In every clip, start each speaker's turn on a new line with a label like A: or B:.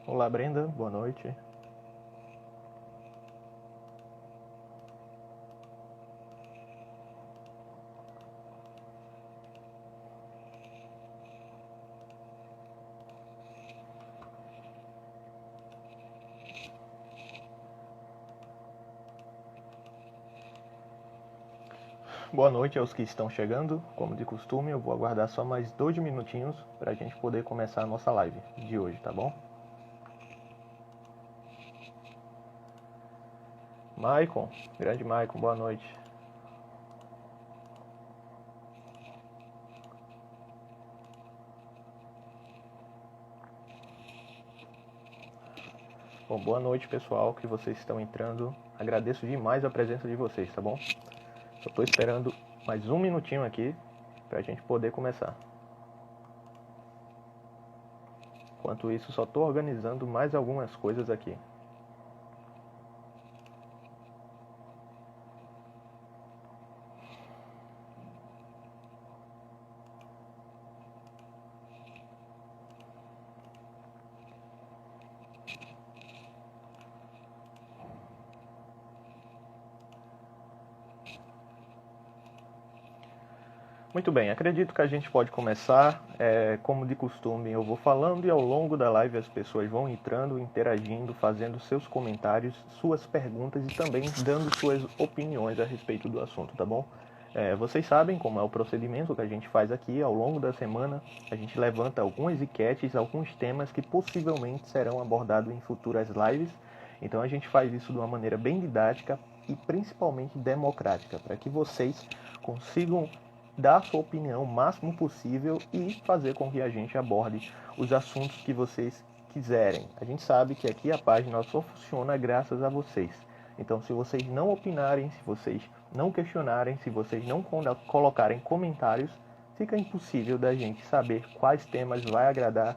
A: Olá, Brenda, boa noite. Boa noite aos que estão chegando. Como de costume, eu vou aguardar só mais 2 minutinhos para a gente poder começar a nossa live de hoje, tá bom? Maicon, grande Maicon, boa noite. Bom, boa noite, pessoal, que vocês estão entrando. Agradeço demais a presença de vocês, tá bom? Só estou esperando mais 1 minutinho aqui para a gente poder começar. Enquanto isso, só estou organizando mais algumas coisas aqui. Muito bem, acredito que a gente pode começar. Como de costume, eu vou falando e ao longo da live as pessoas vão entrando, interagindo, fazendo seus comentários, suas perguntas e também dando suas opiniões a respeito do assunto, tá bom? Vocês sabem como é o procedimento que a gente faz aqui ao longo da semana. A gente levanta algumas enquetes, alguns temas que possivelmente serão abordados em futuras lives. Então a gente faz isso de uma maneira bem didática e principalmente democrática, para que vocês consigam dar a sua opinião o máximo possível e fazer com que a gente aborde os assuntos que vocês quiserem. A gente sabe que aqui a página só funciona graças a vocês. Então, se vocês não opinarem, se vocês não questionarem, se vocês não colocarem comentários, fica impossível da gente saber quais temas vai agradar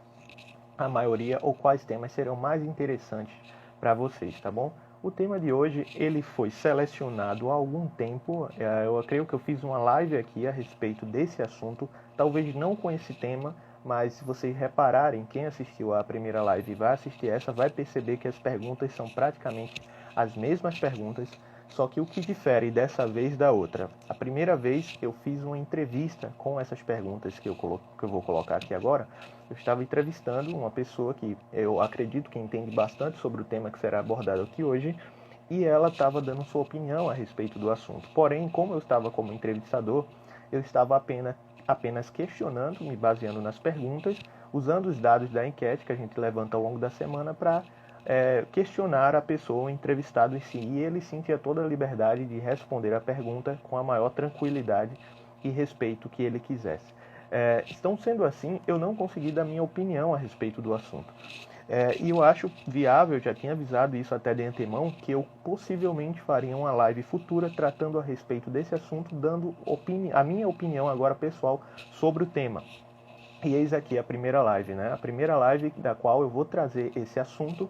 A: a maioria ou quais temas serão mais interessantes para vocês, tá bom? O tema de hoje, ele foi selecionado há algum tempo, eu creio que eu fiz uma live aqui a respeito desse assunto, talvez não com esse tema, mas se vocês repararem, quem assistiu à primeira live e vai assistir essa, vai perceber que as perguntas são praticamente as mesmas perguntas, só que o que difere dessa vez da outra? A primeira vez eu fiz uma entrevista com essas perguntas que eu vou colocar aqui agora. Eu estava entrevistando uma pessoa que eu acredito que entende bastante sobre o tema que será abordado aqui hoje, e ela estava dando sua opinião a respeito do assunto. Porém, como eu estava como entrevistador, eu estava apenas questionando, me baseando nas perguntas, usando os dados da enquete que a gente levanta ao longo da semana para questionar a pessoa, o entrevistado em si, e ele sentia toda a liberdade de responder a pergunta com a maior tranquilidade e respeito que ele quisesse. Estão sendo assim, eu não consegui dar minha opinião a respeito do assunto. E eu acho viável, já tinha avisado isso até de antemão, que eu possivelmente faria uma live futura tratando a respeito desse assunto, dando a minha opinião agora pessoal sobre o tema. E eis aqui a primeira live, né? A primeira live da qual eu vou trazer esse assunto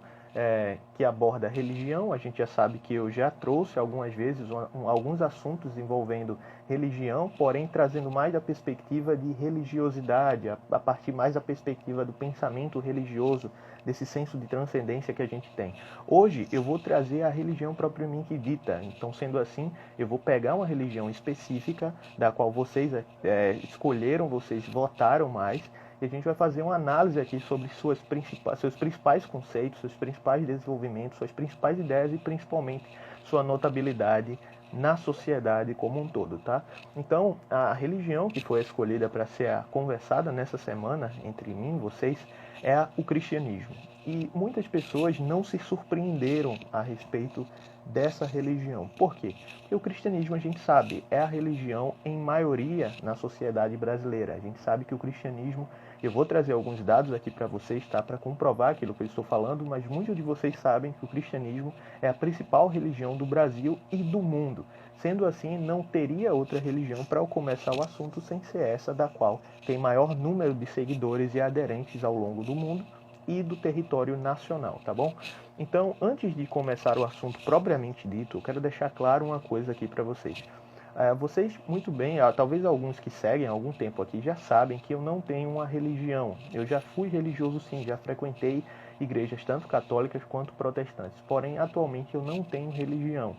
A: que aborda religião. A gente já sabe que eu já trouxe algumas vezes alguns assuntos envolvendo religião, porém trazendo mais da perspectiva de religiosidade, a partir mais da perspectiva do pensamento religioso, desse senso de transcendência que a gente tem. Hoje eu vou trazer a religião propriamente dita. Então, sendo assim, eu vou pegar uma religião específica da qual vocês escolheram, vocês votaram mais, e a gente vai fazer uma análise aqui sobre seus principais conceitos, seus principais desenvolvimentos, suas principais ideias e principalmente sua notabilidade na sociedade como um todo, tá? Então, a religião que foi escolhida para ser conversada nessa semana entre mim e vocês é o cristianismo. E muitas pessoas não se surpreenderam a respeito dessa religião. Por quê? Porque o cristianismo, a gente sabe, é a religião em maioria na sociedade brasileira. A gente sabe que o cristianismo, eu vou trazer alguns dados aqui para vocês, tá? Para comprovar aquilo que eu estou falando, mas muitos de vocês sabem que o cristianismo é a principal religião do Brasil e do mundo. Sendo assim, não teria outra religião para eu começar o assunto sem ser essa da qual tem maior número de seguidores e aderentes ao longo do mundo e do território nacional, tá bom? Então, antes de começar o assunto propriamente dito, eu quero deixar claro uma coisa aqui para vocês. Vocês muito bem, talvez alguns que seguem há algum tempo aqui já sabem que eu não tenho uma religião. Eu já fui religioso sim, já frequentei igrejas tanto católicas quanto protestantes. Porém, atualmente eu não tenho religião.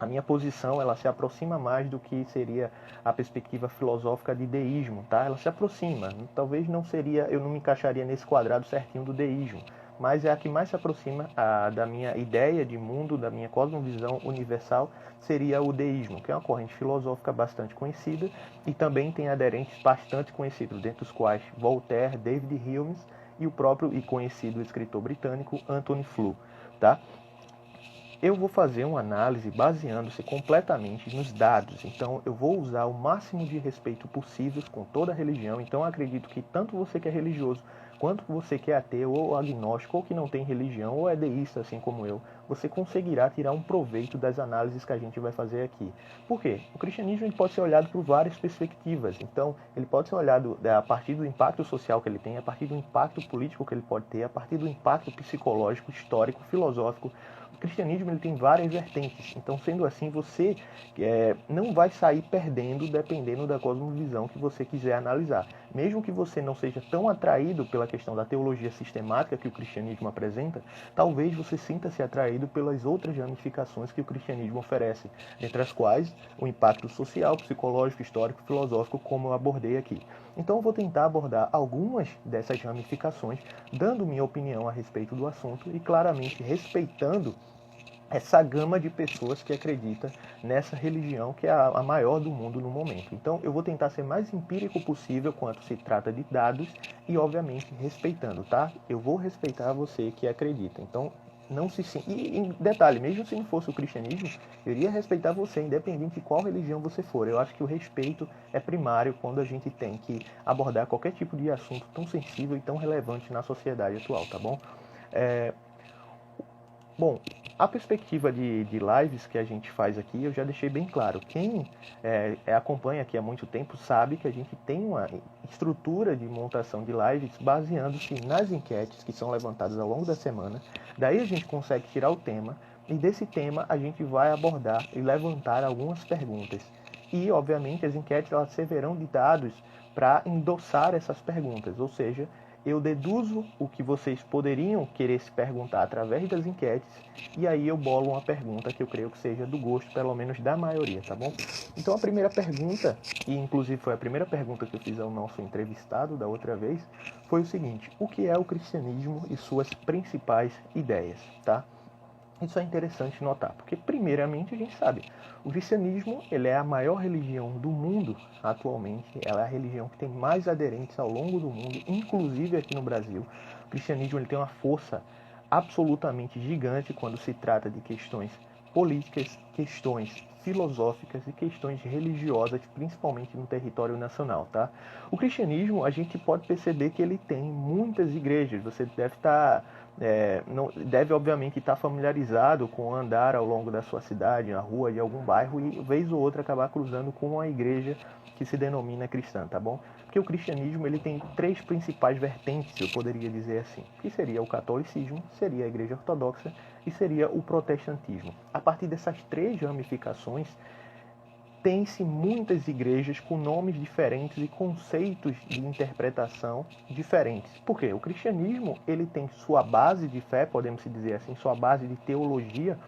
A: A minha posição, ela se aproxima mais do que seria a perspectiva filosófica de deísmo, tá? Ela se aproxima. Talvez não seria, eu não me encaixaria nesse quadrado certinho do deísmo, mas é a que mais se aproxima da minha ideia de mundo, da minha cosmovisão universal, seria o deísmo, que é uma corrente filosófica bastante conhecida e também tem aderentes bastante conhecidos, dentre os quais Voltaire, David Hume e o próprio e conhecido escritor britânico Anthony Flew, tá? Eu vou fazer uma análise baseando-se completamente nos dados. Então, eu vou usar o máximo de respeito possível com toda a religião. Então, eu acredito que tanto você que é religioso, quanto você que é ateu ou agnóstico, ou que não tem religião, ou é deísta, assim como eu, você conseguirá tirar um proveito das análises que a gente vai fazer aqui. Por quê? O cristianismo ele pode ser olhado por várias perspectivas. Então, ele pode ser olhado a partir do impacto social que ele tem, a partir do impacto político que ele pode ter, a partir do impacto psicológico, histórico, filosófico. O cristianismo ele tem várias vertentes, então sendo assim você não vai sair perdendo dependendo da cosmovisão que você quiser analisar. Mesmo que você não seja tão atraído pela questão da teologia sistemática que o cristianismo apresenta, talvez você sinta-se atraído pelas outras ramificações que o cristianismo oferece, entre as quais o impacto social, psicológico, histórico, filosófico, como eu abordei aqui. Então eu vou tentar abordar algumas dessas ramificações, dando minha opinião a respeito do assunto e claramente respeitando essa gama de pessoas que acredita nessa religião que é a maior do mundo no momento. Então eu vou tentar ser mais empírico possível quanto se trata de dados e obviamente respeitando, tá? Eu vou respeitar você que acredita. Então não se e em detalhe, mesmo se não fosse o cristianismo, eu iria respeitar você independente de qual religião você for. Eu acho que o respeito é primário quando a gente tem que abordar qualquer tipo de assunto tão sensível e tão relevante na sociedade atual, tá bom? Bom, a perspectiva de lives que a gente faz aqui, eu já deixei bem claro. Quem acompanha aqui há muito tempo sabe que a gente tem uma estrutura de montação de lives baseando-se nas enquetes que são levantadas ao longo da semana. Daí a gente consegue tirar o tema e desse tema a gente vai abordar e levantar algumas perguntas. E, obviamente, as enquetes elas servirão de dados para endossar essas perguntas, ou seja, eu deduzo o que vocês poderiam querer se perguntar através das enquetes e aí eu bolo uma pergunta que eu creio que seja do gosto, pelo menos da maioria, tá bom? Então a primeira pergunta, e inclusive foi a primeira pergunta que eu fiz ao nosso entrevistado da outra vez, foi o seguinte: o que é o cristianismo e suas principais ideias, tá? Isso é interessante notar, porque primeiramente a gente sabe, o cristianismo ele é a maior religião do mundo atualmente, ela é a religião que tem mais aderentes ao longo do mundo, inclusive aqui no Brasil. O cristianismo ele tem uma força absolutamente gigante quando se trata de questões políticas, questões filosóficas e questões religiosas, principalmente no território nacional, tá? O cristianismo, a gente pode perceber que ele tem muitas igrejas. Você deve estar deve obviamente estar familiarizado com andar ao longo da sua cidade, na rua de algum bairro e vez ou outra acabar cruzando com uma igreja que se denomina cristã, tá bom? Porque o cristianismo ele tem três principais vertentes, eu poderia dizer assim, que seria o catolicismo, seria a igreja ortodoxa e seria o protestantismo. A partir dessas três ramificações, tem-se muitas igrejas com nomes diferentes e conceitos de interpretação diferentes. Por quê? O cristianismo ele tem sua base de fé, podemos dizer assim, sua base de teologia,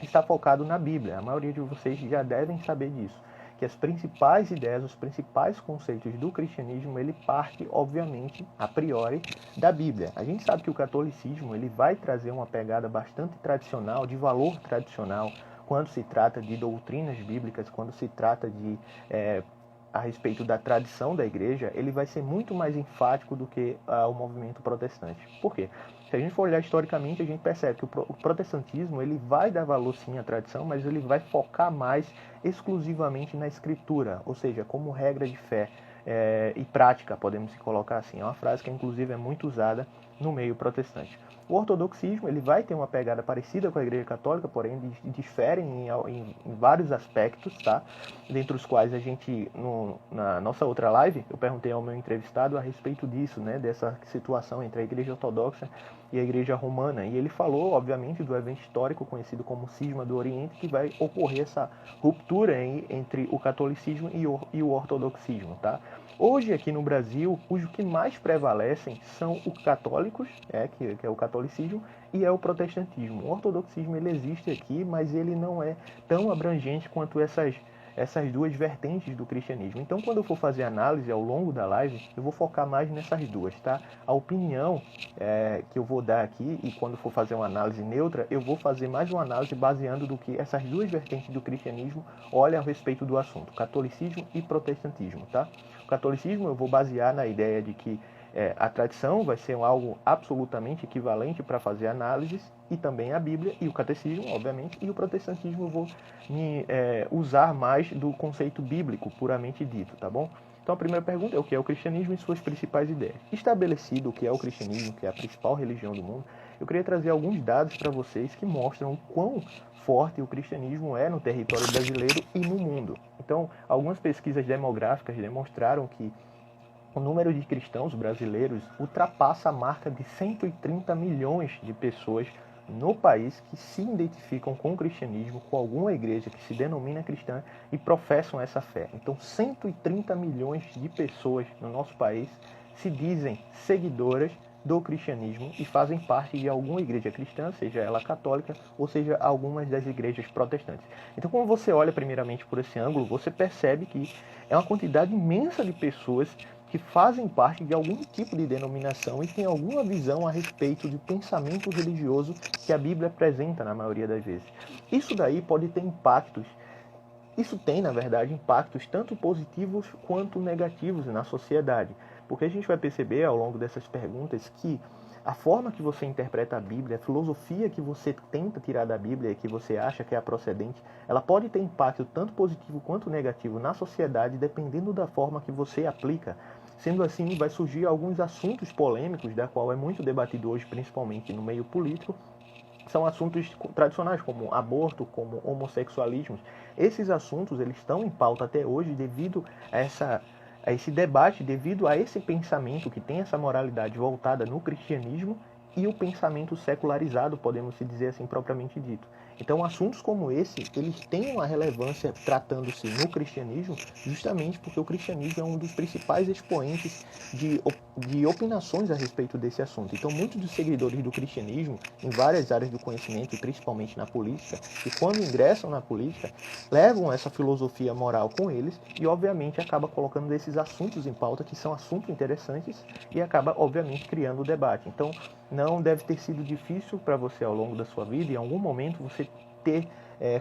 A: está focado na Bíblia. A maioria de vocês já devem saber disso, que as principais ideias, os principais conceitos do cristianismo, ele parte, obviamente, a priori, da Bíblia. A gente sabe que o catolicismo ele vai trazer uma pegada bastante tradicional, de valor tradicional, quando se trata de doutrinas bíblicas, quando se trata de a respeito da tradição da igreja, ele vai ser muito mais enfático do que o movimento protestante. Por quê? Se a gente for olhar historicamente, a gente percebe que o protestantismo ele vai dar valor sim à tradição, mas ele vai focar mais exclusivamente na escritura, ou seja, como regra de fé. e prática, podemos colocar assim. É uma frase que inclusive é muito usada no meio protestante. O ortodoxismo ele vai ter uma pegada parecida com a Igreja Católica, porém diferem em vários aspectos, tá? Dentre os quais a gente, na nossa outra live, eu perguntei ao meu entrevistado a respeito disso, né? Dessa situação entre a Igreja Ortodoxa e a Igreja Romana. E ele falou, obviamente, do evento histórico conhecido como Cisma do Oriente, que vai ocorrer essa ruptura entre o catolicismo e o ortodoxismo, tá? Hoje, aqui no Brasil, os que mais prevalecem são os católicos, que é o catolicismo, e é o protestantismo. O ortodoxismo ele existe aqui, mas ele não é tão abrangente quanto essas duas vertentes do cristianismo. Então, quando eu for fazer análise ao longo da live, eu vou focar mais nessas duas, tá? A opinião que eu vou dar aqui, e quando for fazer uma análise neutra, eu vou fazer mais uma análise baseando do que essas duas vertentes do cristianismo olham a respeito do assunto, catolicismo e protestantismo, tá? O catolicismo eu vou basear na ideia de que a tradição vai ser algo absolutamente equivalente para fazer análises, e também a Bíblia e o catecismo, obviamente, e o protestantismo eu vou usar mais do conceito bíblico, puramente dito, tá bom? Então a primeira pergunta é o que é o cristianismo e suas principais ideias. Estabelecido o que é o cristianismo, que é a principal religião do mundo, eu queria trazer alguns dados para vocês que mostram o quão forte o cristianismo é no território brasileiro e no mundo. Então, algumas pesquisas demográficas demonstraram que o número de cristãos brasileiros ultrapassa a marca de 130 milhões de pessoas no país que se identificam com o cristianismo, com alguma igreja que se denomina cristã e professam essa fé. Então, 130 milhões de pessoas no nosso país se dizem seguidoras do cristianismo e fazem parte de alguma igreja cristã, seja ela católica ou seja algumas das igrejas protestantes. Então, quando você olha primeiramente por esse ângulo, você percebe que é uma quantidade imensa de pessoas que fazem parte de algum tipo de denominação e têm alguma visão a respeito do pensamento religioso que a Bíblia apresenta na maioria das vezes. Isso daí pode ter impactos. Isso tem, na verdade, impactos tanto positivos quanto negativos na sociedade. Porque a gente vai perceber ao longo dessas perguntas que a forma que você interpreta a Bíblia, a filosofia que você tenta tirar da Bíblia e que você acha que é a procedente, ela pode ter impacto tanto positivo quanto negativo na sociedade, dependendo da forma que você aplica. Sendo assim, vai surgir alguns assuntos polêmicos, da qual é muito debatido hoje, principalmente no meio político. São assuntos tradicionais, como aborto, como homossexualismo. Esses assuntos eles estão em pauta até hoje devido a esse debate, devido a esse pensamento que tem essa moralidade voltada no cristianismo e o pensamento secularizado, podemos se dizer assim propriamente dito. Então, assuntos como esse, eles têm uma relevância tratando-se no cristianismo, justamente porque o cristianismo é um dos principais expoentes de opinações a respeito desse assunto. Então, muitos dos seguidores do cristianismo, em várias áreas do conhecimento, e principalmente na política, e quando ingressam na política, levam essa filosofia moral com eles e, obviamente, acaba colocando esses assuntos em pauta, que são assuntos interessantes, e acaba, obviamente, criando o debate. Então, não deve ter sido difícil para você ao longo da sua vida, em algum momento, você ter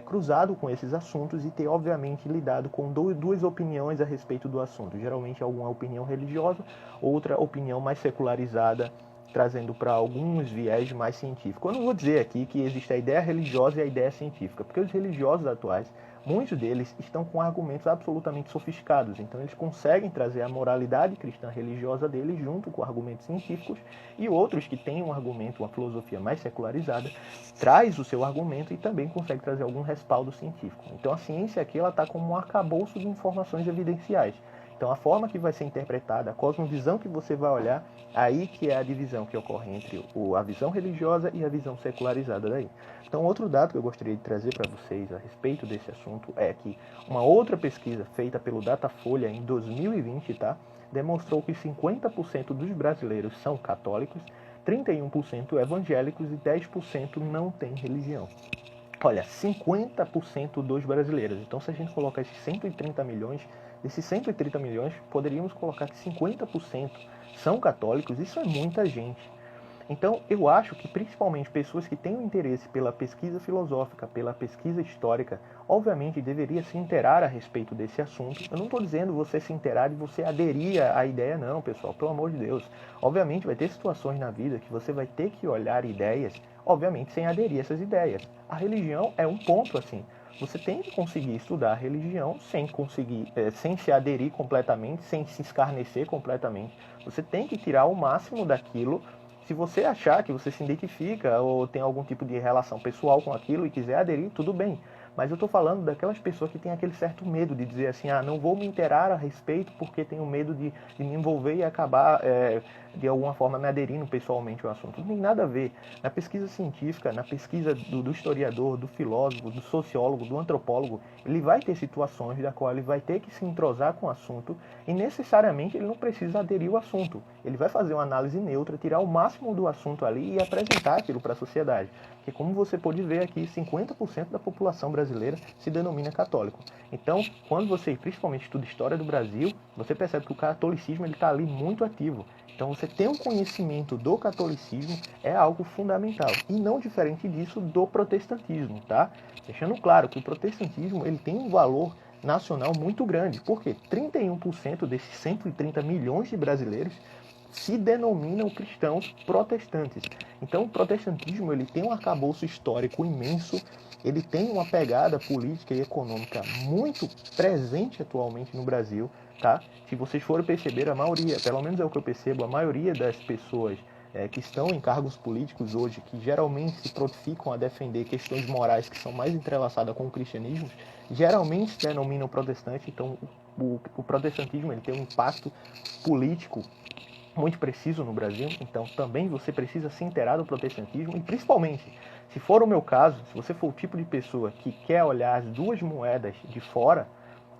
A: cruzado com esses assuntos e ter, obviamente, lidado com duas opiniões a respeito do assunto. Geralmente, alguma opinião religiosa, outra opinião mais secularizada, trazendo para alguns viés mais científicos. Eu não vou dizer aqui que existe a ideia religiosa e a ideia científica, porque os religiosos atuais, muitos deles estão com argumentos absolutamente sofisticados, então eles conseguem trazer a moralidade cristã religiosa deles junto com argumentos científicos, e outros que têm um argumento, uma filosofia mais secularizada, traz o seu argumento e também consegue trazer algum respaldo científico. Então a ciência aqui está como um arcabouço de informações evidenciais. Então a forma que vai ser interpretada, a cosmovisão que você vai olhar, aí que é a divisão que ocorre entre a visão religiosa e a visão secularizada daí. Então outro dado que eu gostaria de trazer para vocês a respeito desse assunto é que uma outra pesquisa feita pelo Datafolha em 2020, demonstrou que 50% dos brasileiros são católicos, 31% evangélicos e 10% não têm religião. Olha, 50% dos brasileiros. Então, se a gente colocar esses 130 milhões, desses 130 milhões, poderíamos colocar que 50% são católicos. Isso é muita gente. Então, eu acho que principalmente pessoas que têm um interesse pela pesquisa filosófica, pela pesquisa histórica, obviamente deveria se inteirar a respeito desse assunto. Eu não estou dizendo você se inteirar e você aderir à ideia, não, pessoal, pelo amor de Deus. Obviamente vai ter situações na vida que você vai ter que olhar ideias, obviamente sem aderir a essas ideias. A religião é um ponto assim. você tem que conseguir estudar a religião sem se aderir completamente, sem se escarnecer completamente. Você tem que tirar o máximo daquilo. Se você achar que você se identifica ou tem algum tipo de relação pessoal com aquilo e quiser aderir, tudo bem. Mas eu estou falando daquelas pessoas que têm aquele certo medo de dizer assim, não vou me inteirar a respeito porque tenho medo de me envolver e acabar, de alguma forma, me aderindo pessoalmente ao assunto. Não tem nada a ver. Na pesquisa científica, na pesquisa do historiador, do filósofo, do sociólogo, do antropólogo, ele vai ter situações da qual ele vai ter que se entrosar com o assunto e necessariamente ele não precisa aderir ao assunto. Ele vai fazer uma análise neutra, tirar o máximo do assunto ali e apresentar aquilo para a sociedade. Porque como você pode ver aqui, 50% da população brasileira se denomina católico. Então, quando você principalmente estuda história do Brasil, você percebe que o catolicismo está ali muito ativo. Então, você ter um conhecimento do catolicismo é algo fundamental. E não diferente disso do protestantismo, tá? Deixando claro que o protestantismo ele tem um valor nacional muito grande. Por quê? 31% desses 130 milhões de brasileiros se denominam cristãos protestantes. Então, o protestantismo ele tem um arcabouço histórico imenso, ele tem uma pegada política e econômica muito presente atualmente no Brasil, tá? Se vocês forem perceber, a maioria, pelo menos é o que eu percebo, a maioria das pessoas que estão em cargos políticos hoje, que geralmente se prontificam a defender questões morais que são mais entrelaçadas com o cristianismo, geralmente se denominam protestantes. Então, o protestantismo ele tem um impacto político muito preciso no Brasil, então também você precisa se inteirar do protestantismo e principalmente, se for o meu caso, se você for o tipo de pessoa que quer olhar as duas moedas de fora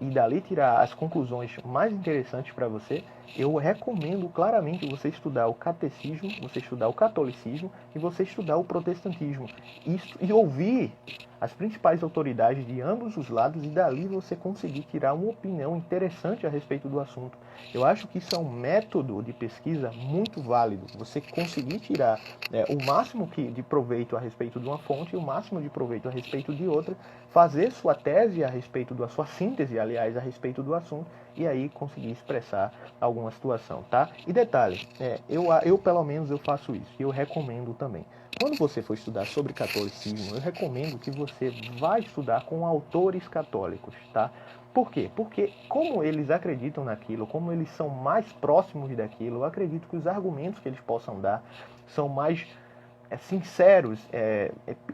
A: e dali tirar as conclusões mais interessantes para você, eu recomendo claramente você estudar o catecismo, você estudar o catolicismo e você estudar o protestantismo e ouvir as principais autoridades de ambos os lados e dali você conseguir tirar uma opinião interessante a respeito do assunto. Eu acho que isso é um método de pesquisa muito válido. Você conseguir tirar o máximo de proveito a respeito de uma fonte e o máximo de proveito a respeito de outra, fazer sua tese a respeito da sua síntese, aliás, a respeito do assunto e aí conseguir expressar alguma situação, tá? E detalhe, eu pelo menos eu faço isso e eu recomendo também. Quando você for estudar sobre catolicismo, eu recomendo que você vá estudar com autores católicos, tá? Por quê? Porque como eles acreditam naquilo, como eles são mais próximos daquilo, eu acredito que os argumentos que eles possam dar são mais sinceros,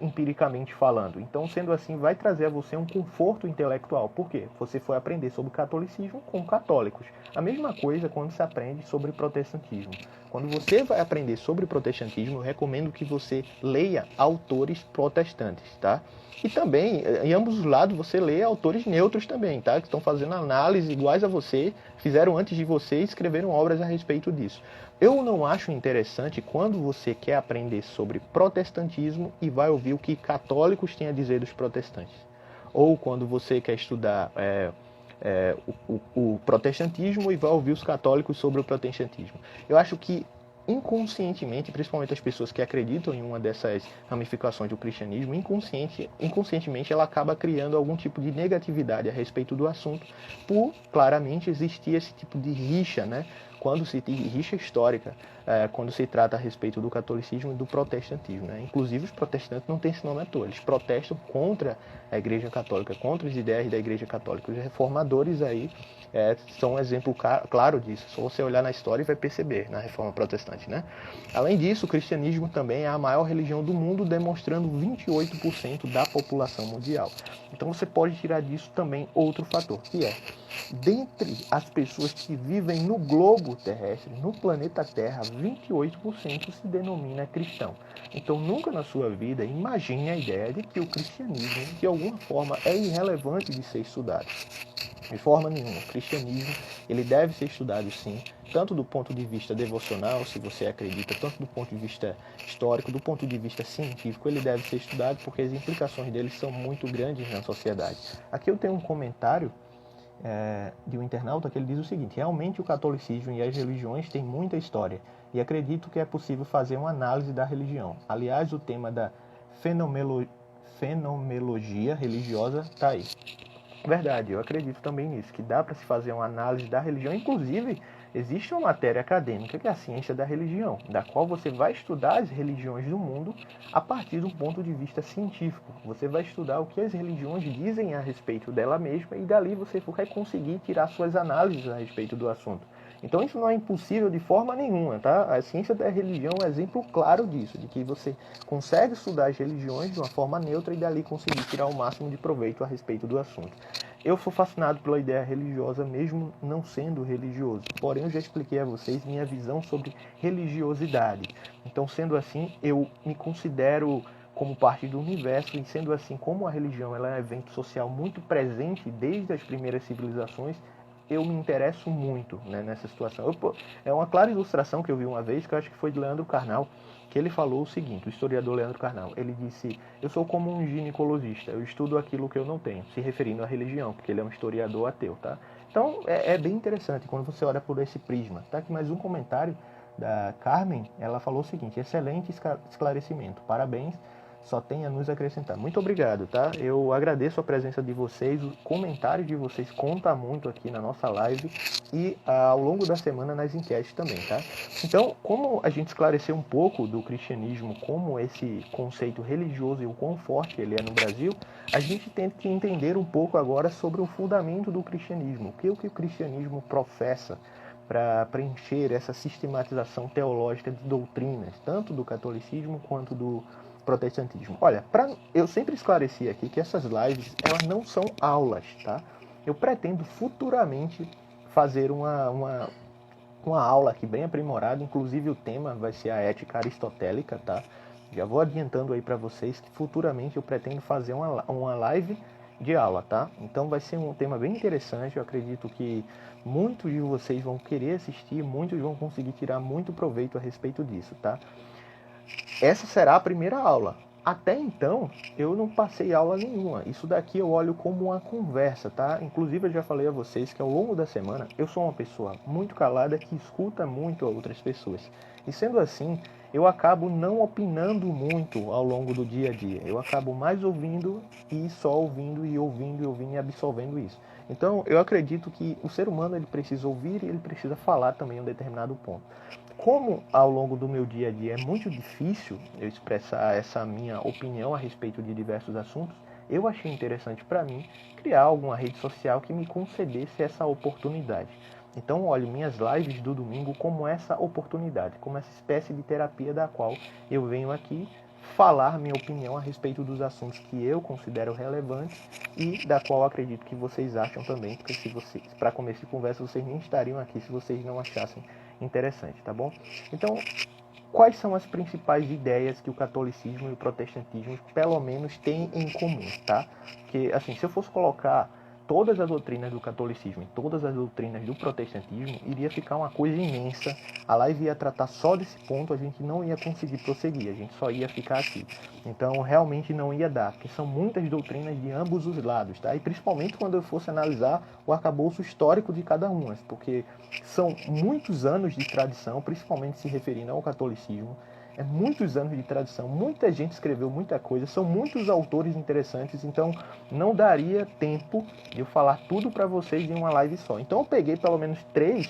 A: empiricamente falando. Então, sendo assim, vai trazer a você um conforto intelectual. Por quê? Você foi aprender sobre o catolicismo com católicos. A mesma coisa quando se aprende sobre protestantismo. Quando você vai aprender sobre protestantismo, eu recomendo que você leia autores protestantes, tá? E também, em ambos os lados, você lê autores neutros também, tá? Que estão fazendo análise iguais a você, fizeram antes de você e escreveram obras a respeito disso. Eu não acho interessante quando você quer aprender sobre protestantismo e vai ouvir o que católicos têm a dizer dos protestantes. Ou quando você quer estudar o protestantismo e vai ouvir os católicos sobre o protestantismo. Eu acho que inconscientemente, principalmente as pessoas que acreditam em uma dessas ramificações do cristianismo, inconscientemente ela acaba criando algum tipo de negatividade a respeito do assunto, por claramente existir esse tipo de rixa, né? Quando se tem rixa histórica, quando se trata a respeito do catolicismo e do protestantismo, né? Inclusive os protestantes não têm esse nome à toa, eles protestam contra a Igreja Católica, contra as ideias da Igreja Católica. Os reformadores aí são um exemplo claro disso. Só você olhar na história e vai perceber na Reforma Protestante, né? Além disso, o cristianismo também é a maior religião do mundo, demonstrando 28% da população mundial. Então você pode tirar disso também outro fator, que é, dentre as pessoas que vivem no globo terrestre, no planeta Terra, 28% se denomina cristão. Então nunca na sua vida imagine a ideia de que o cristianismo, de alguma forma, é irrelevante de ser estudado. De forma nenhuma. O cristianismo, ele deve ser estudado sim, tanto do ponto de vista devocional, se você acredita, tanto do ponto de vista histórico, do ponto de vista científico, ele deve ser estudado porque as implicações dele são muito grandes na sociedade. Aqui eu tenho um comentário de um internauta que ele diz o seguinte: realmente o catolicismo e as religiões têm muita história e acredito que é possível fazer uma análise da religião. Aliás, o tema da fenomenologia religiosa está aí. Verdade, eu acredito também nisso, que dá para se fazer uma análise da religião. Inclusive, Existe uma matéria acadêmica que é a ciência da religião, da qual você vai estudar as religiões do mundo a partir de um ponto de vista científico. Você vai estudar o que as religiões dizem a respeito dela mesma e dali você vai conseguir tirar suas análises a respeito do assunto. Então isso não é impossível de forma nenhuma, tá? A ciência da religião é um exemplo claro disso, de que você consegue estudar as religiões de uma forma neutra e dali conseguir tirar o máximo de proveito a respeito do assunto. Eu sou fascinado pela ideia religiosa, mesmo não sendo religioso. Porém, eu já expliquei a vocês minha visão sobre religiosidade. Então, sendo assim, eu me considero como parte do universo, e sendo assim, como a religião ela é um evento social muito presente desde as primeiras civilizações, eu me interesso muito, né, nessa situação. É uma clara ilustração que eu vi uma vez, que eu acho que foi de Leandro Carnal, que ele falou o seguinte, o historiador Leandro Carnal, ele disse: eu sou como um ginecologista, eu estudo aquilo que eu não tenho, se referindo à religião, porque ele é um historiador ateu, tá? Então, é bem interessante quando você olha por esse prisma. Tá aqui mais um comentário da Carmen, ela falou o seguinte: excelente esclarecimento, parabéns, só tem a nos acrescentar. Muito obrigado, tá? Eu agradeço a presença de vocês, o comentário de vocês conta muito aqui na nossa live e ao longo da semana nas enquetes também, tá? Então, como a gente esclareceu um pouco do cristianismo, como esse conceito religioso e o quão forte ele é no Brasil, a gente tem que entender um pouco agora sobre o fundamento do cristianismo, o que o cristianismo professa para preencher essa sistematização teológica de doutrinas, tanto do catolicismo quanto do protestantismo. Olha, eu sempre esclareci aqui que essas lives, elas não são aulas, tá? Eu pretendo futuramente fazer uma aula aqui bem aprimorada, inclusive o tema vai ser a ética aristotélica, tá? Já vou adiantando aí para vocês que futuramente eu pretendo fazer uma live de aula, tá? Então vai ser um tema bem interessante, eu acredito que muitos de vocês vão querer assistir, muitos vão conseguir tirar muito proveito a respeito disso, tá? Essa será a primeira aula. Até então, eu não passei aula nenhuma. Isso daqui eu olho como uma conversa, tá? Inclusive, eu já falei a vocês que ao longo da semana, eu sou uma pessoa muito calada que escuta muito a outras pessoas. E sendo assim, eu acabo não opinando muito ao longo do dia a dia. Eu acabo mais ouvindo e só ouvindo e ouvindo e ouvindo e absorvendo isso. Então, eu acredito que o ser humano ele precisa ouvir e ele precisa falar também em um determinado ponto. Como ao longo do meu dia a dia é muito difícil eu expressar essa minha opinião a respeito de diversos assuntos, eu achei interessante para mim criar alguma rede social que me concedesse essa oportunidade. Então, olho minhas lives do domingo como essa oportunidade, como essa espécie de terapia da qual eu venho aqui falar minha opinião a respeito dos assuntos que eu considero relevantes e da qual acredito que vocês acham também, porque se vocês, para começo de conversa, vocês nem estariam aqui se vocês não achassem interessante, tá bom? Então, quais são as principais ideias que o catolicismo e o protestantismo, pelo menos, têm em comum, tá? Porque, assim, se eu fosse colocar todas as doutrinas do catolicismo e todas as doutrinas do protestantismo, iria ficar uma coisa imensa. A live ia tratar só desse ponto, a gente não ia conseguir prosseguir, a gente só ia ficar aqui. Então, realmente não ia dar, porque são muitas doutrinas de ambos os lados, tá? E principalmente quando eu fosse analisar o arcabouço histórico de cada uma, porque são muitos anos de tradição, principalmente se referindo ao catolicismo. É muitos anos de tradição, muita gente escreveu muita coisa, são muitos autores interessantes, então não daria tempo de eu falar tudo para vocês em uma live só. Então eu peguei pelo menos 3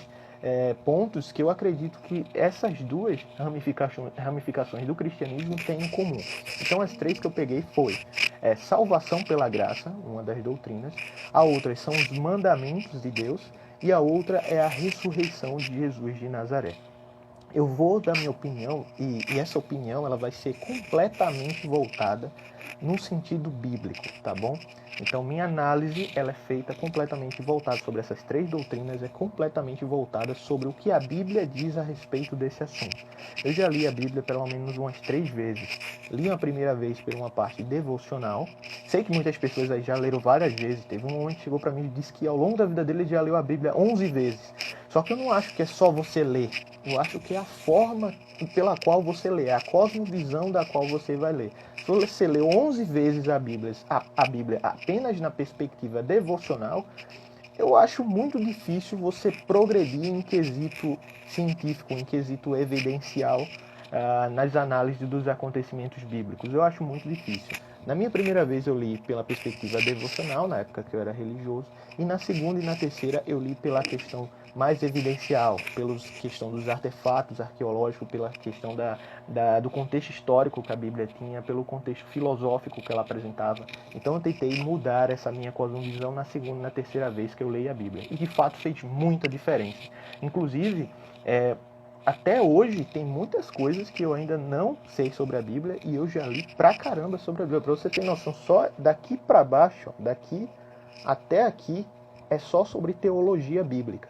A: pontos que eu acredito que essas duas ramificações do cristianismo têm em comum. Então as 3 que eu peguei foi salvação pela graça, uma das doutrinas, a outra são os mandamentos de Deus e a outra é a ressurreição de Jesus de Nazaré. Eu vou dar minha opinião e essa opinião ela vai ser completamente voltada no sentido bíblico, tá bom? Então minha análise ela é feita completamente voltada sobre essas 3 doutrinas, é completamente voltada sobre o que a Bíblia diz a respeito desse assunto. Eu já li a Bíblia pelo menos umas 3 vezes. Li uma primeira vez por uma parte devocional. Sei que muitas pessoas aí já leram várias vezes. Teve um homem que chegou para mim e disse que ao longo da vida dele ele já leu a Bíblia 11 vezes. Só que eu não acho que é só você ler. Eu acho que é a forma pela qual você lê, a cosmovisão da qual você vai ler. Se você lê 11 vezes a Bíblia apenas na perspectiva devocional, eu acho muito difícil você progredir em quesito científico, em quesito evidencial, nas análises dos acontecimentos bíblicos. Eu acho muito difícil. Na minha primeira vez eu li pela perspectiva devocional, na época que eu era religioso, e na segunda e na terceira eu li pela questão mais evidencial, pela questão dos artefatos arqueológicos, pela questão do contexto histórico que a Bíblia tinha, pelo contexto filosófico que ela apresentava. Então eu tentei mudar essa minha cosmovisão na segunda e na terceira vez que eu leio a Bíblia. E de fato fez muita diferença. Inclusive, até hoje tem muitas coisas que eu ainda não sei sobre a Bíblia e eu já li pra caramba sobre a Bíblia. Pra você ter noção, só daqui pra baixo, daqui até aqui, é só sobre teologia bíblica.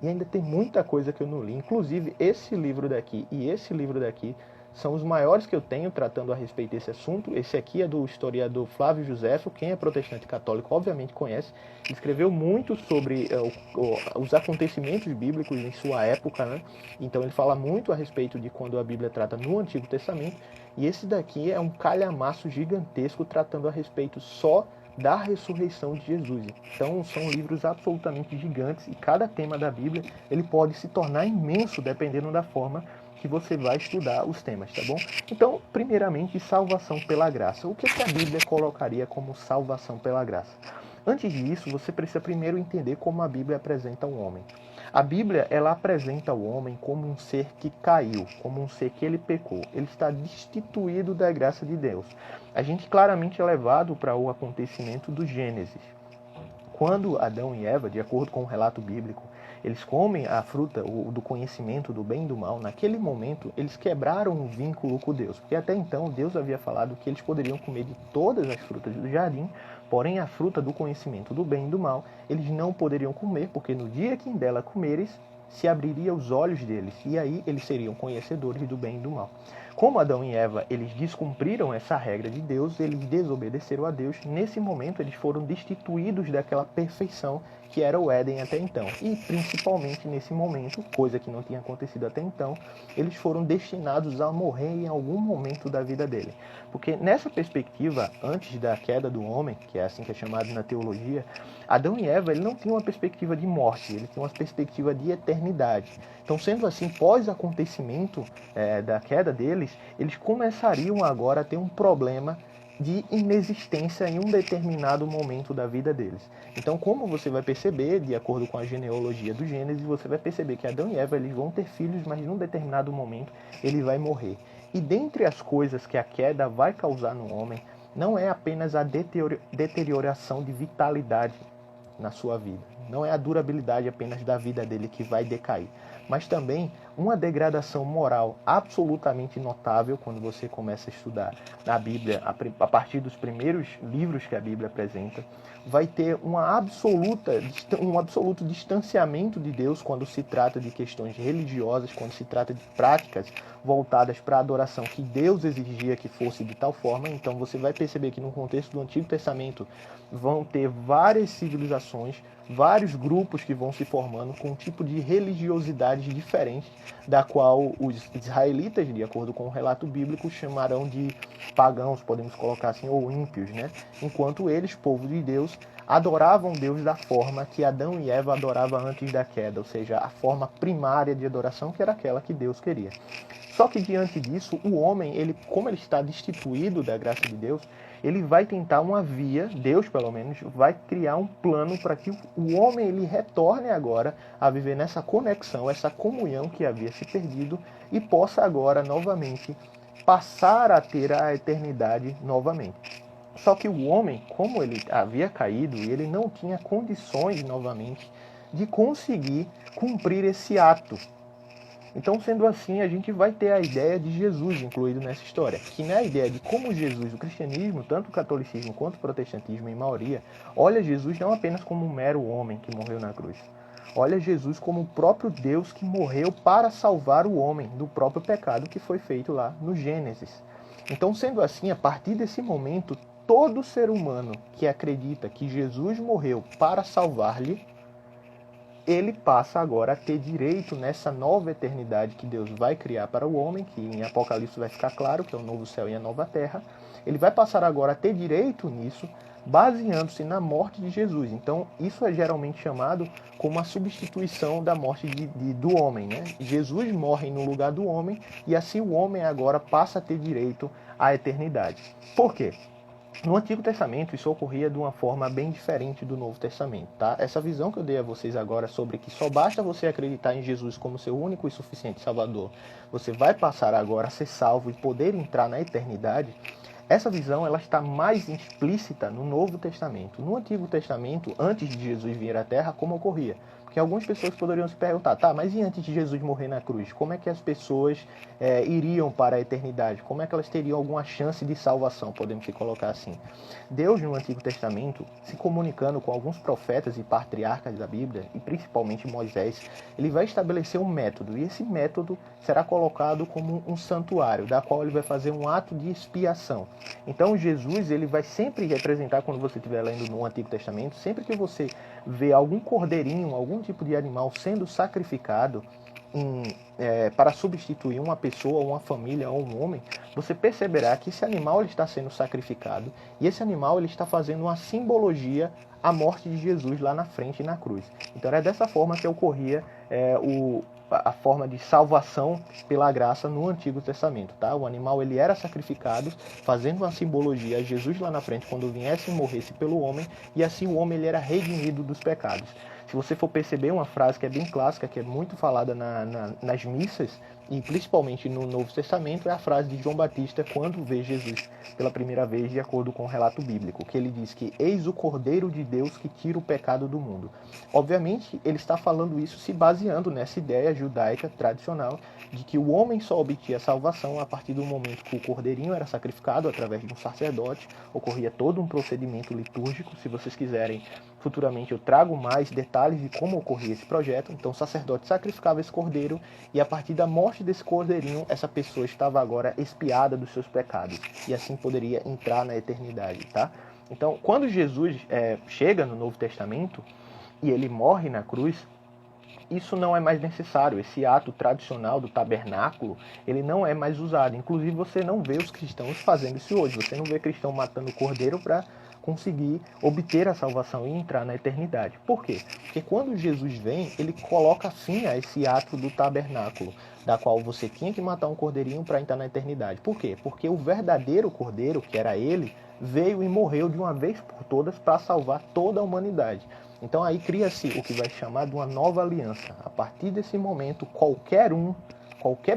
A: E ainda tem muita coisa que eu não li. Inclusive, esse livro daqui e esse livro daqui são os maiores que eu tenho tratando a respeito desse assunto. Esse aqui é do historiador Flávio Josefo. Quem é protestante católico obviamente conhece. Ele escreveu muito sobre os acontecimentos bíblicos em sua época, né? Então ele fala muito a respeito de quando a Bíblia trata no Antigo Testamento. E esse daqui é um calhamaço gigantesco tratando a respeito só da ressurreição de Jesus. Então são livros absolutamente gigantes e cada tema da Bíblia ele pode se tornar imenso dependendo da forma que você vai estudar os temas, tá bom? Então, primeiramente, salvação pela graça. O que a Bíblia colocaria como salvação pela graça? Antes disso, você precisa primeiro entender como a Bíblia apresenta o homem. A Bíblia, ela apresenta o homem como um ser que caiu, como um ser que ele pecou. Ele está destituído da graça de Deus. A gente claramente é levado para o acontecimento do Gênesis. Quando Adão e Eva, de acordo com o relato bíblico, eles comem a fruta do conhecimento do bem e do mal, naquele momento eles quebraram um vínculo com Deus. Porque até então Deus havia falado que eles poderiam comer de todas as frutas do jardim, porém a fruta do conhecimento do bem e do mal eles não poderiam comer, porque no dia que dela comeres, se abriria os olhos deles, e aí eles seriam conhecedores do bem e do mal. Como Adão e Eva, eles descumpriram essa regra de Deus, eles desobedeceram a Deus, nesse momento eles foram destituídos daquela perfeição que era o Éden até então. E principalmente nesse momento, coisa que não tinha acontecido até então, eles foram destinados a morrer em algum momento da vida dele. Porque nessa perspectiva, antes da queda do homem, que é assim que é chamado na teologia, Adão e Eva ele não tinham uma perspectiva de morte, ele tinha uma perspectiva de eternidade. Então, sendo assim, pós-acontecimento da queda deles, eles começariam agora a ter um problema de inexistência em um determinado momento da vida deles. Então, como você vai perceber, de acordo com a genealogia do Gênesis, você vai perceber que Adão e Eva eles vão ter filhos, mas num determinado momento ele vai morrer. E dentre as coisas que a queda vai causar no homem, não é apenas a deterioração de vitalidade na sua vida. Não é a durabilidade apenas da vida dele que vai decair, mas também uma degradação moral absolutamente notável quando você começa a estudar a Bíblia, a partir dos primeiros livros que a Bíblia apresenta. Vai ter um absoluto distanciamento de Deus quando se trata de questões religiosas, quando se trata de práticas voltadas para a adoração que Deus exigia que fosse de tal forma. Então você vai perceber que no contexto do Antigo Testamento vão ter várias civilizações, vários grupos que vão se formando com um tipo de religiosidade diferente, da qual os israelitas, de acordo com o relato bíblico, chamarão de pagãos, podemos colocar assim, ou ímpios, né? Enquanto eles, povo de Deus, adoravam Deus da forma que Adão e Eva adoravam antes da queda, ou seja, a forma primária de adoração que era aquela que Deus queria. Só que diante disso, o homem, como ele está destituído da graça de Deus, ele vai tentar uma via, Deus pelo menos, vai criar um plano para que o homem ele retorne agora a viver nessa conexão, essa comunhão que havia se perdido e possa agora novamente passar a ter a eternidade novamente. Só que o homem, como ele havia caído, ele não tinha condições novamente de conseguir cumprir esse ato. Então, sendo assim, a gente vai ter a ideia de Jesus incluído nessa história, que não é a ideia de como Jesus, o cristianismo, tanto o catolicismo quanto o protestantismo em maioria, olha Jesus não apenas como um mero homem que morreu na cruz. Olha Jesus como o próprio Deus que morreu para salvar o homem do próprio pecado que foi feito lá no Gênesis. Então, sendo assim, a partir desse momento, todo ser humano que acredita que Jesus morreu para salvar-lhe, ele passa agora a ter direito nessa nova eternidade que Deus vai criar para o homem, que em Apocalipse vai ficar claro que é o novo céu e a nova terra. Ele vai passar agora a ter direito nisso, baseando-se na morte de Jesus. Então, isso é geralmente chamado como a substituição da morte do homem, né? Jesus morre no lugar do homem e assim o homem agora passa a ter direito à eternidade. Por quê? No Antigo Testamento, isso ocorria de uma forma bem diferente do Novo Testamento, tá? Essa visão que eu dei a vocês agora sobre que só basta você acreditar em Jesus como seu único e suficiente Salvador, você vai passar agora a ser salvo e poder entrar na eternidade. Essa visão ela está mais explícita no Novo Testamento. No Antigo Testamento, antes de Jesus vir à Terra, como ocorria? Porque algumas pessoas poderiam se perguntar, tá, mas e antes de Jesus morrer na cruz? Como é que as pessoas iriam para a eternidade? Como é que elas teriam alguma chance de salvação, podemos se colocar assim? Deus, no Antigo Testamento, se comunicando com alguns profetas e patriarcas da Bíblia, e principalmente Moisés, ele vai estabelecer um método, e esse método será colocado como um santuário, da qual ele vai fazer um ato de expiação. Então Jesus, ele vai sempre representar, quando você estiver lendo no Antigo Testamento, sempre que você vê algum cordeirinho, algum tipo de animal sendo sacrificado para substituir uma pessoa, uma família ou um homem, você perceberá que esse animal ele está sendo sacrificado e esse animal ele está fazendo uma simbologia à morte de Jesus lá na frente na cruz. Então era dessa forma que ocorria a forma de salvação pela graça no Antigo Testamento, tá? O animal ele era sacrificado, fazendo uma simbologia a Jesus lá na frente quando viesse e morresse pelo homem, e assim o homem ele era redimido dos pecados. Se você for perceber uma frase que é bem clássica, que é muito falada nas missas, e principalmente no Novo Testamento, é a frase de João Batista quando vê Jesus pela primeira vez, de acordo com o relato bíblico, que ele diz que eis o Cordeiro de Deus que tira o pecado do mundo. Obviamente, ele está falando isso se baseando nessa ideia judaica tradicional de que o homem só obtinha salvação a partir do momento que o cordeirinho era sacrificado através de um sacerdote, ocorria todo um procedimento litúrgico. Se vocês quiserem, futuramente eu trago mais detalhes de como ocorria esse projeto. Então o sacerdote sacrificava esse cordeiro e a partir da morte desse cordeirinho, essa pessoa estava agora expiada dos seus pecados e assim poderia entrar na eternidade, tá? Então, quando Jesus chega no Novo Testamento e ele morre na cruz, isso não é mais necessário. Esse ato tradicional do tabernáculo, ele não é mais usado. Inclusive, você não vê os cristãos fazendo isso hoje. Você não vê cristão matando cordeiro para conseguir obter a salvação e entrar na eternidade. Por quê? Porque quando Jesus vem, ele coloca fim a esse ato do tabernáculo, da qual você tinha que matar um cordeirinho para entrar na eternidade. Por quê? Porque o verdadeiro cordeiro, que era ele, veio e morreu de uma vez por todas para salvar toda a humanidade. Então aí cria-se o que vai chamar de uma nova aliança. A partir desse momento, qualquer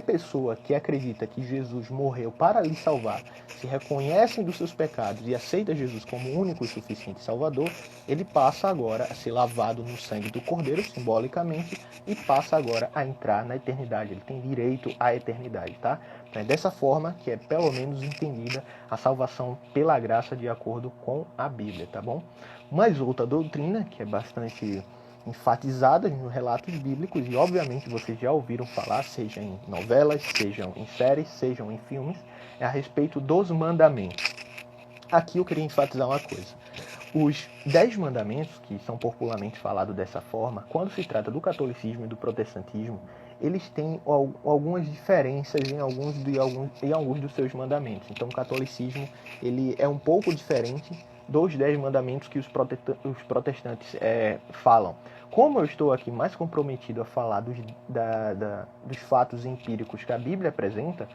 A: pessoa que acredita que Jesus morreu para lhe salvar, se reconhece dos seus pecados e aceita Jesus como único e suficiente Salvador, ele passa agora a ser lavado no sangue do Cordeiro, simbolicamente, e passa agora a entrar na eternidade. Ele tem direito à eternidade, tá? Então é dessa forma que é pelo menos entendida a salvação pela graça de acordo com a Bíblia, tá bom? Mas outra doutrina, que é bastante enfatizada nos relatos bíblicos, e obviamente vocês já ouviram falar, seja em novelas, sejam em séries, sejam em filmes, é a respeito dos mandamentos. Aqui eu queria enfatizar uma coisa. Os 10 mandamentos, que são popularmente falados dessa forma, quando se trata do catolicismo e do protestantismo, eles têm algumas diferenças em alguns dos seus mandamentos. Então o catolicismo ele é um pouco diferente dos 10 mandamentos que os protestantes falam. Como eu estou aqui mais comprometido a falar dos fatos empíricos que a Bíblia apresenta,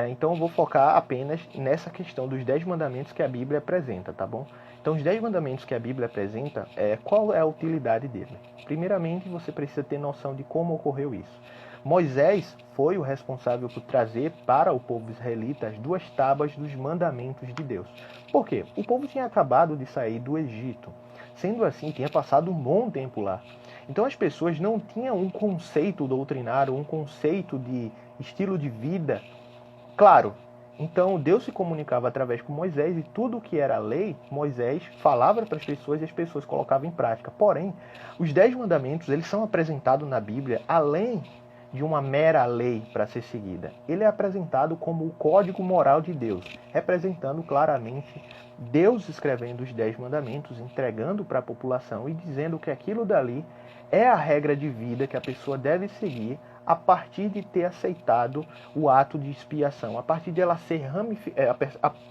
A: então eu vou focar apenas nessa questão dos 10 mandamentos que a Bíblia apresenta, tá bom? Então os 10 mandamentos que a Bíblia apresenta, qual é a utilidade dele? Primeiramente, você precisa ter noção de como ocorreu isso. Moisés foi o responsável por trazer para o povo israelita as 2 tábuas dos mandamentos de Deus. Por quê? O povo tinha acabado de sair do Egito. Sendo assim, tinha passado um bom tempo lá. Então as pessoas não tinham um conceito doutrinário, um conceito de estilo de vida claro. Então Deus se comunicava através de Moisés e tudo o que era lei, Moisés falava para as pessoas e as pessoas colocavam em prática. Porém, os 10 mandamentos eles são apresentados na Bíblia além de uma mera lei para ser seguida. Ele é apresentado como o código moral de Deus, representando claramente Deus escrevendo os 10 mandamentos, entregando para a população e dizendo que aquilo dali é a regra de vida que a pessoa deve seguir a partir de ter aceitado o ato de expiação, a partir de ela ser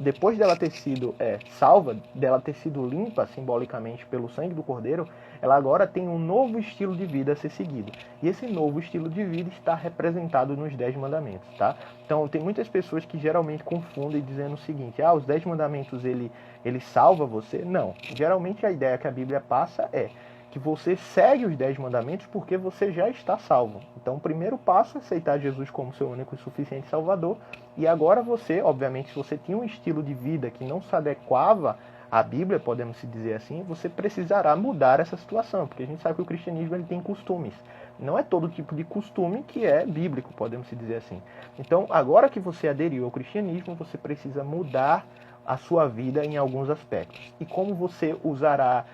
A: depois dela ter sido salva, dela ter sido limpa simbolicamente pelo sangue do Cordeiro, ela agora tem um novo estilo de vida a ser seguido. E esse novo estilo de vida está representado nos 10 mandamentos, tá? Então, tem muitas pessoas que geralmente confundem dizendo o seguinte: os 10 mandamentos ele salva você? Não. Geralmente a ideia que a Bíblia passa é que você segue os 10 mandamentos porque você já está salvo. Então, o primeiro passo é aceitar Jesus como seu único e suficiente Salvador. E agora você, obviamente, se você tinha um estilo de vida que não se adequava à Bíblia, podemos dizer assim, você precisará mudar essa situação, porque a gente sabe que o cristianismo ele tem costumes. Não é todo tipo de costume que é bíblico, podemos dizer assim. Então, agora que você aderiu ao cristianismo, você precisa mudar a sua vida em alguns aspectos. E como você usará,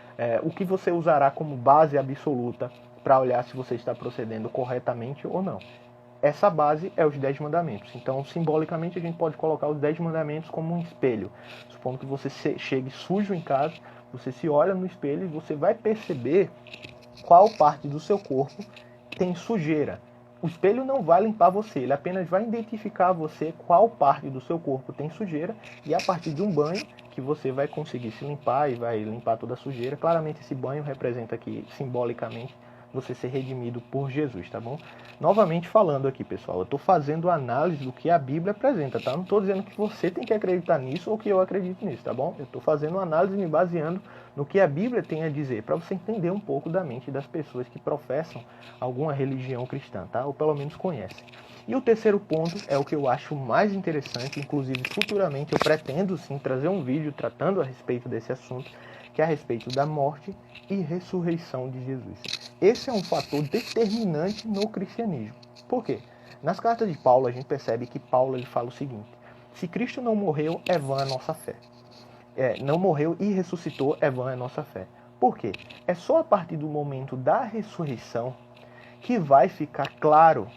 A: o que você usará como base absoluta para olhar se você está procedendo corretamente ou não. Essa base é os 10 mandamentos. Então, simbolicamente, a gente pode colocar os 10 mandamentos como um espelho. Supondo que você chegue sujo em casa, você se olha no espelho e você vai perceber qual parte do seu corpo tem sujeira. O espelho não vai limpar você, ele apenas vai identificar você qual parte do seu corpo tem sujeira, e a partir de um banho que você vai conseguir se limpar e vai limpar toda a sujeira. Claramente esse banho representa aqui, simbolicamente, você ser redimido por Jesus, tá bom? Novamente falando aqui, pessoal, eu estou fazendo análise do que a Bíblia apresenta, tá? Não estou dizendo que você tem que acreditar nisso ou que eu acredito nisso, tá bom? Eu estou fazendo análise me baseando no que a Bíblia tem a dizer, para você entender um pouco da mente das pessoas que professam alguma religião cristã, tá? Ou pelo menos conhecem. E o terceiro ponto é o que eu acho mais interessante, inclusive futuramente eu pretendo sim trazer um vídeo tratando a respeito desse assunto, que é a respeito da morte e ressurreição de Jesus. Esse é um fator determinante no cristianismo. Por quê? Nas cartas de Paulo, a gente percebe que Paulo ele fala o seguinte: se Cristo não morreu, é vã a nossa fé. Não morreu e ressuscitou, é vã a nossa fé. Por quê? É só a partir do momento da ressurreição que vai ficar claro,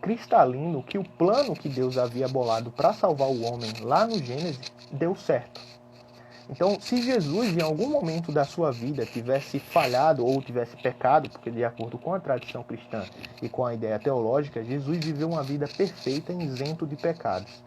A: cristalino, que o plano que Deus havia bolado para salvar o homem lá no Gênesis deu certo. Então, se Jesus, em algum momento da sua vida, tivesse falhado ou tivesse pecado, porque de acordo com a tradição cristã e com a ideia teológica, Jesus viveu uma vida perfeita, isento de pecados.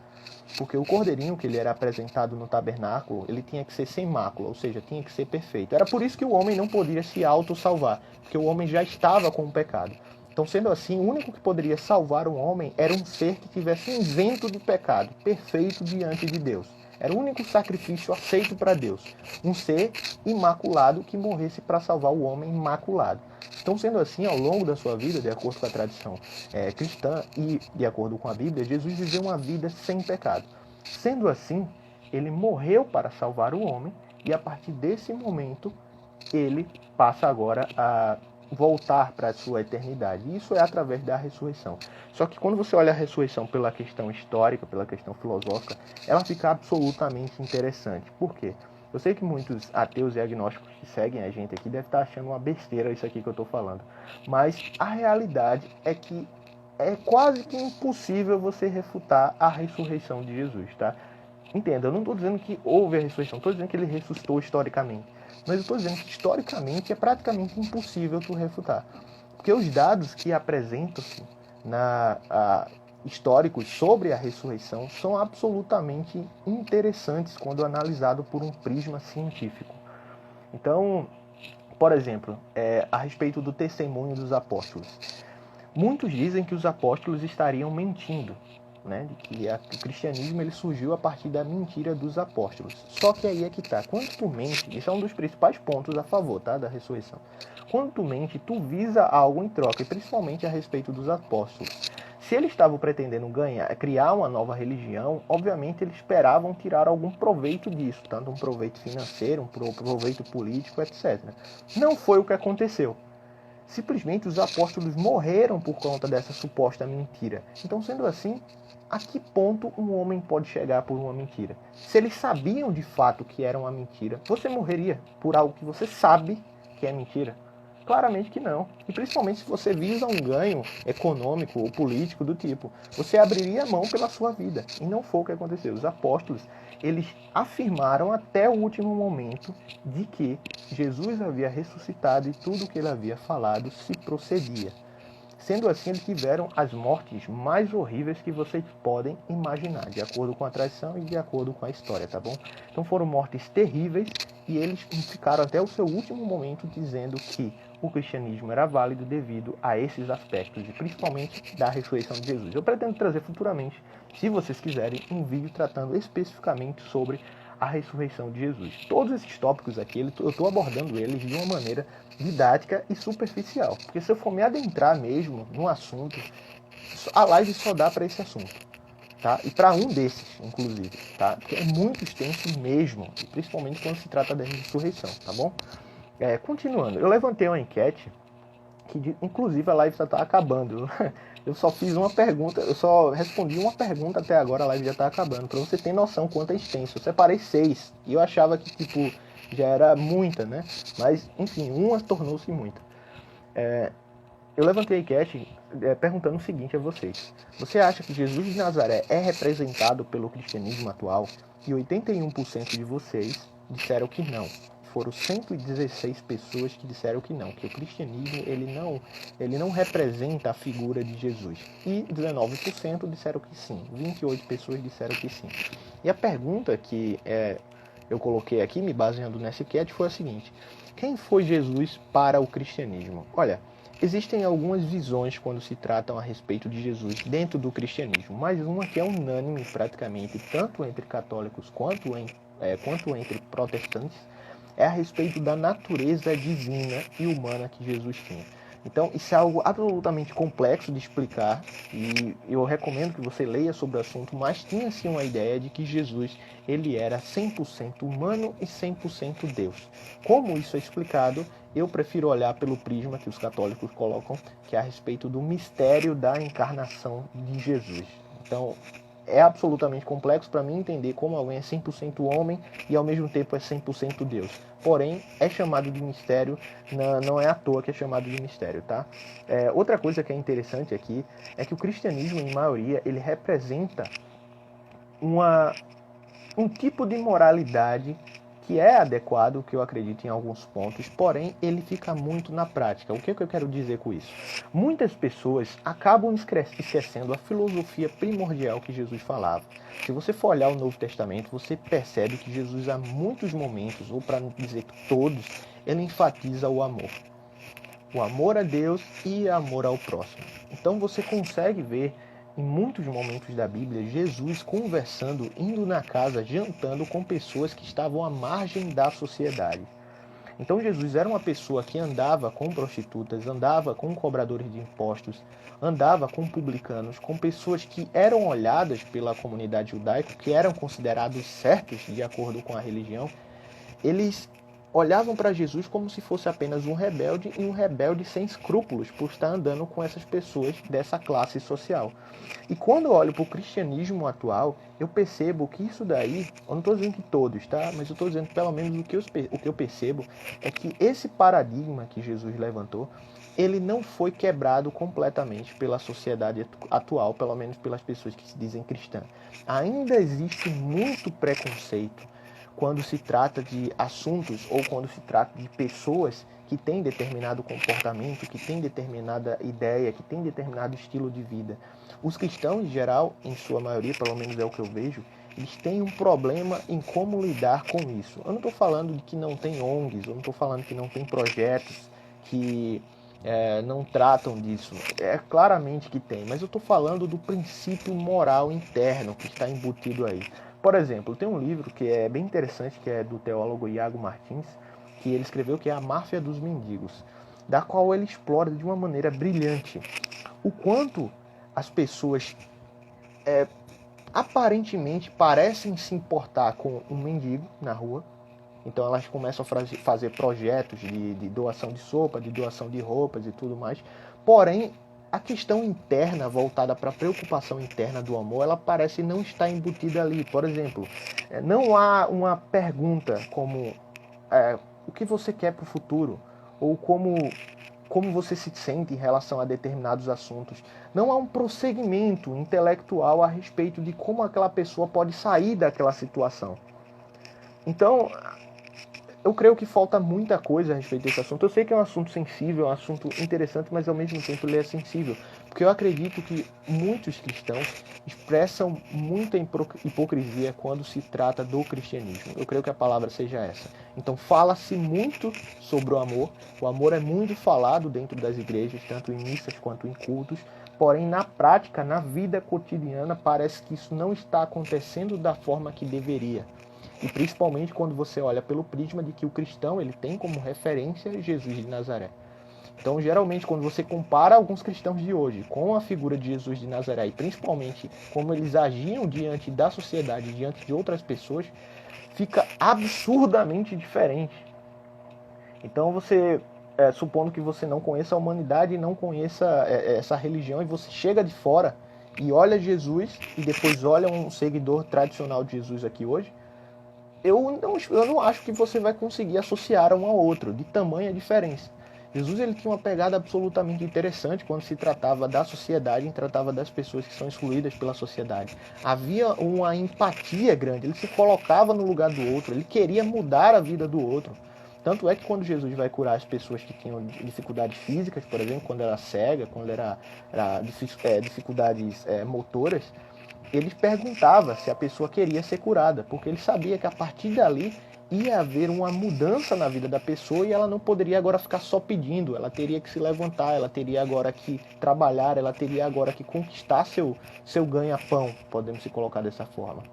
A: Porque o cordeirinho que ele era apresentado no tabernáculo, ele tinha que ser sem mácula, ou seja, tinha que ser perfeito. Era por isso que o homem não podia se auto-salvar, porque o homem já estava com o pecado. Então, sendo assim, o único que poderia salvar um homem era um ser que tivesse isento de pecado, perfeito diante de Deus. Era o único sacrifício aceito para Deus. Um ser imaculado que morresse para salvar o homem imaculado. Então, sendo assim, ao longo da sua vida, de acordo com a tradição cristã e de acordo com a Bíblia, Jesus viveu uma vida sem pecado. Sendo assim, ele morreu para salvar o homem e a partir desse momento, ele passa agora a voltar para a sua eternidade. E isso é através da ressurreição. Só que quando você olha a ressurreição pela questão histórica, pela questão filosófica, ela fica absolutamente interessante. Por quê? Eu sei que muitos ateus e agnósticos que seguem a gente aqui devem estar achando uma besteira isso aqui que eu estou falando. Mas a realidade é que é quase que impossível você refutar a ressurreição de Jesus, tá? Entenda, eu não estou dizendo que houve a ressurreição, estou dizendo que ele ressuscitou historicamente. Mas eu estou dizendo que historicamente é praticamente impossível tu refutar. Porque os dados que apresentam-se históricos sobre a ressurreição são absolutamente interessantes quando analisado por um prisma científico. Então, por exemplo, a respeito do testemunho dos apóstolos. Muitos dizem que os apóstolos estariam mentindo, né, de que o cristianismo ele surgiu a partir da mentira dos apóstolos. Só que aí é que tá. Quando tu mente, isso é um dos principais pontos a favor, tá, da ressurreição. Quando tu mente, tu visa algo em troca, e principalmente a respeito dos apóstolos. Se eles estavam pretendendo criar uma nova religião, obviamente eles esperavam tirar algum proveito disso, tanto um proveito financeiro, um proveito político, etc. Não foi o que aconteceu. Simplesmente os apóstolos morreram por conta dessa suposta mentira. Então, sendo assim, a que ponto um homem pode chegar por uma mentira? Se eles sabiam de fato que era uma mentira, você morreria por algo que você sabe que é mentira? Claramente que não. E principalmente se você visa um ganho econômico ou político do tipo, você abriria a mão pela sua vida. E não foi o que aconteceu. Os apóstolos, eles afirmaram até o último momento de que Jesus havia ressuscitado e tudo o que ele havia falado se procedia. Sendo assim, eles tiveram as mortes mais horríveis que vocês podem imaginar, de acordo com a tradição e de acordo com a história, tá bom? Então foram mortes terríveis e eles ficaram até o seu último momento dizendo que o cristianismo era válido devido a esses aspectos, e principalmente da ressurreição de Jesus. Eu pretendo trazer futuramente, se vocês quiserem, um vídeo tratando especificamente sobre a ressurreição de Jesus. Todos esses tópicos aqui, eu estou abordando eles de uma maneira didática e superficial, porque se eu for me adentrar mesmo no assunto, a live só dá para esse assunto, tá? E para um desses, inclusive, tá? Porque é muito extenso mesmo, e principalmente quando se trata da ressurreição, tá bom? Continuando, eu levantei uma enquete que, inclusive, a live já está acabando. Eu só fiz uma pergunta, eu só respondi uma pergunta até agora, a live já está acabando. Para você ter noção quanto é extenso. Eu separei 6 e eu achava que, tipo, já era muita, né? Mas, enfim, uma tornou-se muita. Eu levantei a enquete perguntando o seguinte a vocês. Você acha que Jesus de Nazaré é representado pelo cristianismo atual? E 81% de vocês disseram que não. Foram 116 pessoas que disseram que não, que o cristianismo ele não representa a figura de Jesus. E 19% disseram que sim, 28 pessoas disseram que sim. E a pergunta que eu coloquei aqui, me baseando nessa enquete, foi a seguinte: quem foi Jesus para o cristianismo? Olha, existem algumas visões quando se tratam a respeito de Jesus dentro do cristianismo, mas uma que é unânime praticamente, tanto entre católicos quanto entre protestantes, é a respeito da natureza divina e humana que Jesus tinha. Então, isso é algo absolutamente complexo de explicar e eu recomendo que você leia sobre o assunto, mas tinha-se uma ideia de que Jesus ele era 100% humano e 100% Deus. Como isso é explicado, eu prefiro olhar pelo prisma que os católicos colocam, que é a respeito do mistério da encarnação de Jesus. Então, é absolutamente complexo para mim entender como alguém é 100% homem e ao mesmo tempo é 100% Deus. Porém, é chamado de mistério, não é à toa que é chamado de mistério, tá? Outra coisa que é interessante aqui é que o cristianismo, em maioria, ele representa um tipo de moralidade que é adequado, que eu acredito em alguns pontos, porém ele fica muito na prática. O que eu quero dizer com isso? Muitas pessoas acabam esquecendo a filosofia primordial que Jesus falava. Se você for olhar o Novo Testamento, você percebe que Jesus, há muitos momentos, ou para não dizer todos, ele enfatiza o amor. O amor a Deus e o amor ao próximo. Então você consegue ver em muitos momentos da Bíblia, Jesus conversando, indo na casa, jantando com pessoas que estavam à margem da sociedade. Então Jesus era uma pessoa que andava com prostitutas, andava com cobradores de impostos, andava com publicanos, com pessoas que eram olhadas pela comunidade judaica, que eram considerados certos de acordo com a religião. Eles olhavam para Jesus como se fosse apenas um rebelde e um rebelde sem escrúpulos por estar andando com essas pessoas dessa classe social. E quando eu olho para o cristianismo atual, eu percebo que isso daí, eu não estou dizendo que todos, tá? Mas eu estou dizendo que pelo menos o que eu percebo é que esse paradigma que Jesus levantou, ele não foi quebrado completamente pela sociedade atual, pelo menos pelas pessoas que se dizem cristãs. Ainda existe muito preconceito quando se trata de assuntos ou quando se trata de pessoas que têm determinado comportamento, que têm determinada ideia, que têm determinado estilo de vida. Os cristãos, em geral, em sua maioria, pelo menos é o que eu vejo, eles têm um problema em como lidar com isso. Eu não estou falando de que não tem ONGs, eu não estou falando que não tem projetos que não tratam disso. É claramente que tem, mas eu estou falando do princípio moral interno que está embutido aí. Por exemplo, tem um livro que é bem interessante, que é do teólogo Iago Martins, que ele escreveu, que é A Máfia dos Mendigos, da qual ele explora de uma maneira brilhante o quanto as pessoas aparentemente parecem se importar com um mendigo na rua. Então elas começam a fazer projetos de doação de sopa, de doação de roupas e tudo mais. Porém, a questão interna, voltada para a preocupação interna do amor, ela parece não estar embutida ali. Por exemplo, não há uma pergunta como o que você quer para o futuro, ou como você se sente em relação a determinados assuntos. Não há um prosseguimento intelectual a respeito de como aquela pessoa pode sair daquela situação. Então, eu creio que falta muita coisa a respeito desse assunto. Eu sei que é um assunto sensível, é um assunto interessante, mas ao mesmo tempo ele é sensível. Porque eu acredito que muitos cristãos expressam muita hipocrisia quando se trata do cristianismo. Eu creio que a palavra seja essa. Então fala-se muito sobre o amor. O amor é muito falado dentro das igrejas, tanto em missas quanto em cultos. Porém, na prática, na vida cotidiana, parece que isso não está acontecendo da forma que deveria. E principalmente quando você olha pelo prisma de que o cristão ele tem como referência Jesus de Nazaré. Então, geralmente, quando você compara alguns cristãos de hoje com a figura de Jesus de Nazaré, e principalmente como eles agiam diante da sociedade, diante de outras pessoas, fica absurdamente diferente. Então, você, supondo que você não conheça a humanidade e não conheça essa religião, e você chega de fora e olha Jesus, e depois olha um seguidor tradicional de Jesus aqui hoje, eu não acho que você vai conseguir associar um ao outro, de tamanha diferença. Jesus ele tinha uma pegada absolutamente interessante quando se tratava da sociedade, tratava das pessoas que são excluídas pela sociedade. Havia uma empatia grande, ele se colocava no lugar do outro, ele queria mudar a vida do outro. Tanto é que quando Jesus vai curar as pessoas que tinham dificuldades físicas, por exemplo, quando era cega, quando era dificuldades motoras, ele perguntava se a pessoa queria ser curada, porque ele sabia que a partir dali ia haver uma mudança na vida da pessoa e ela não poderia agora ficar só pedindo, ela teria que se levantar, ela teria agora que trabalhar, ela teria agora que conquistar seu ganha-pão, podemos se colocar dessa forma.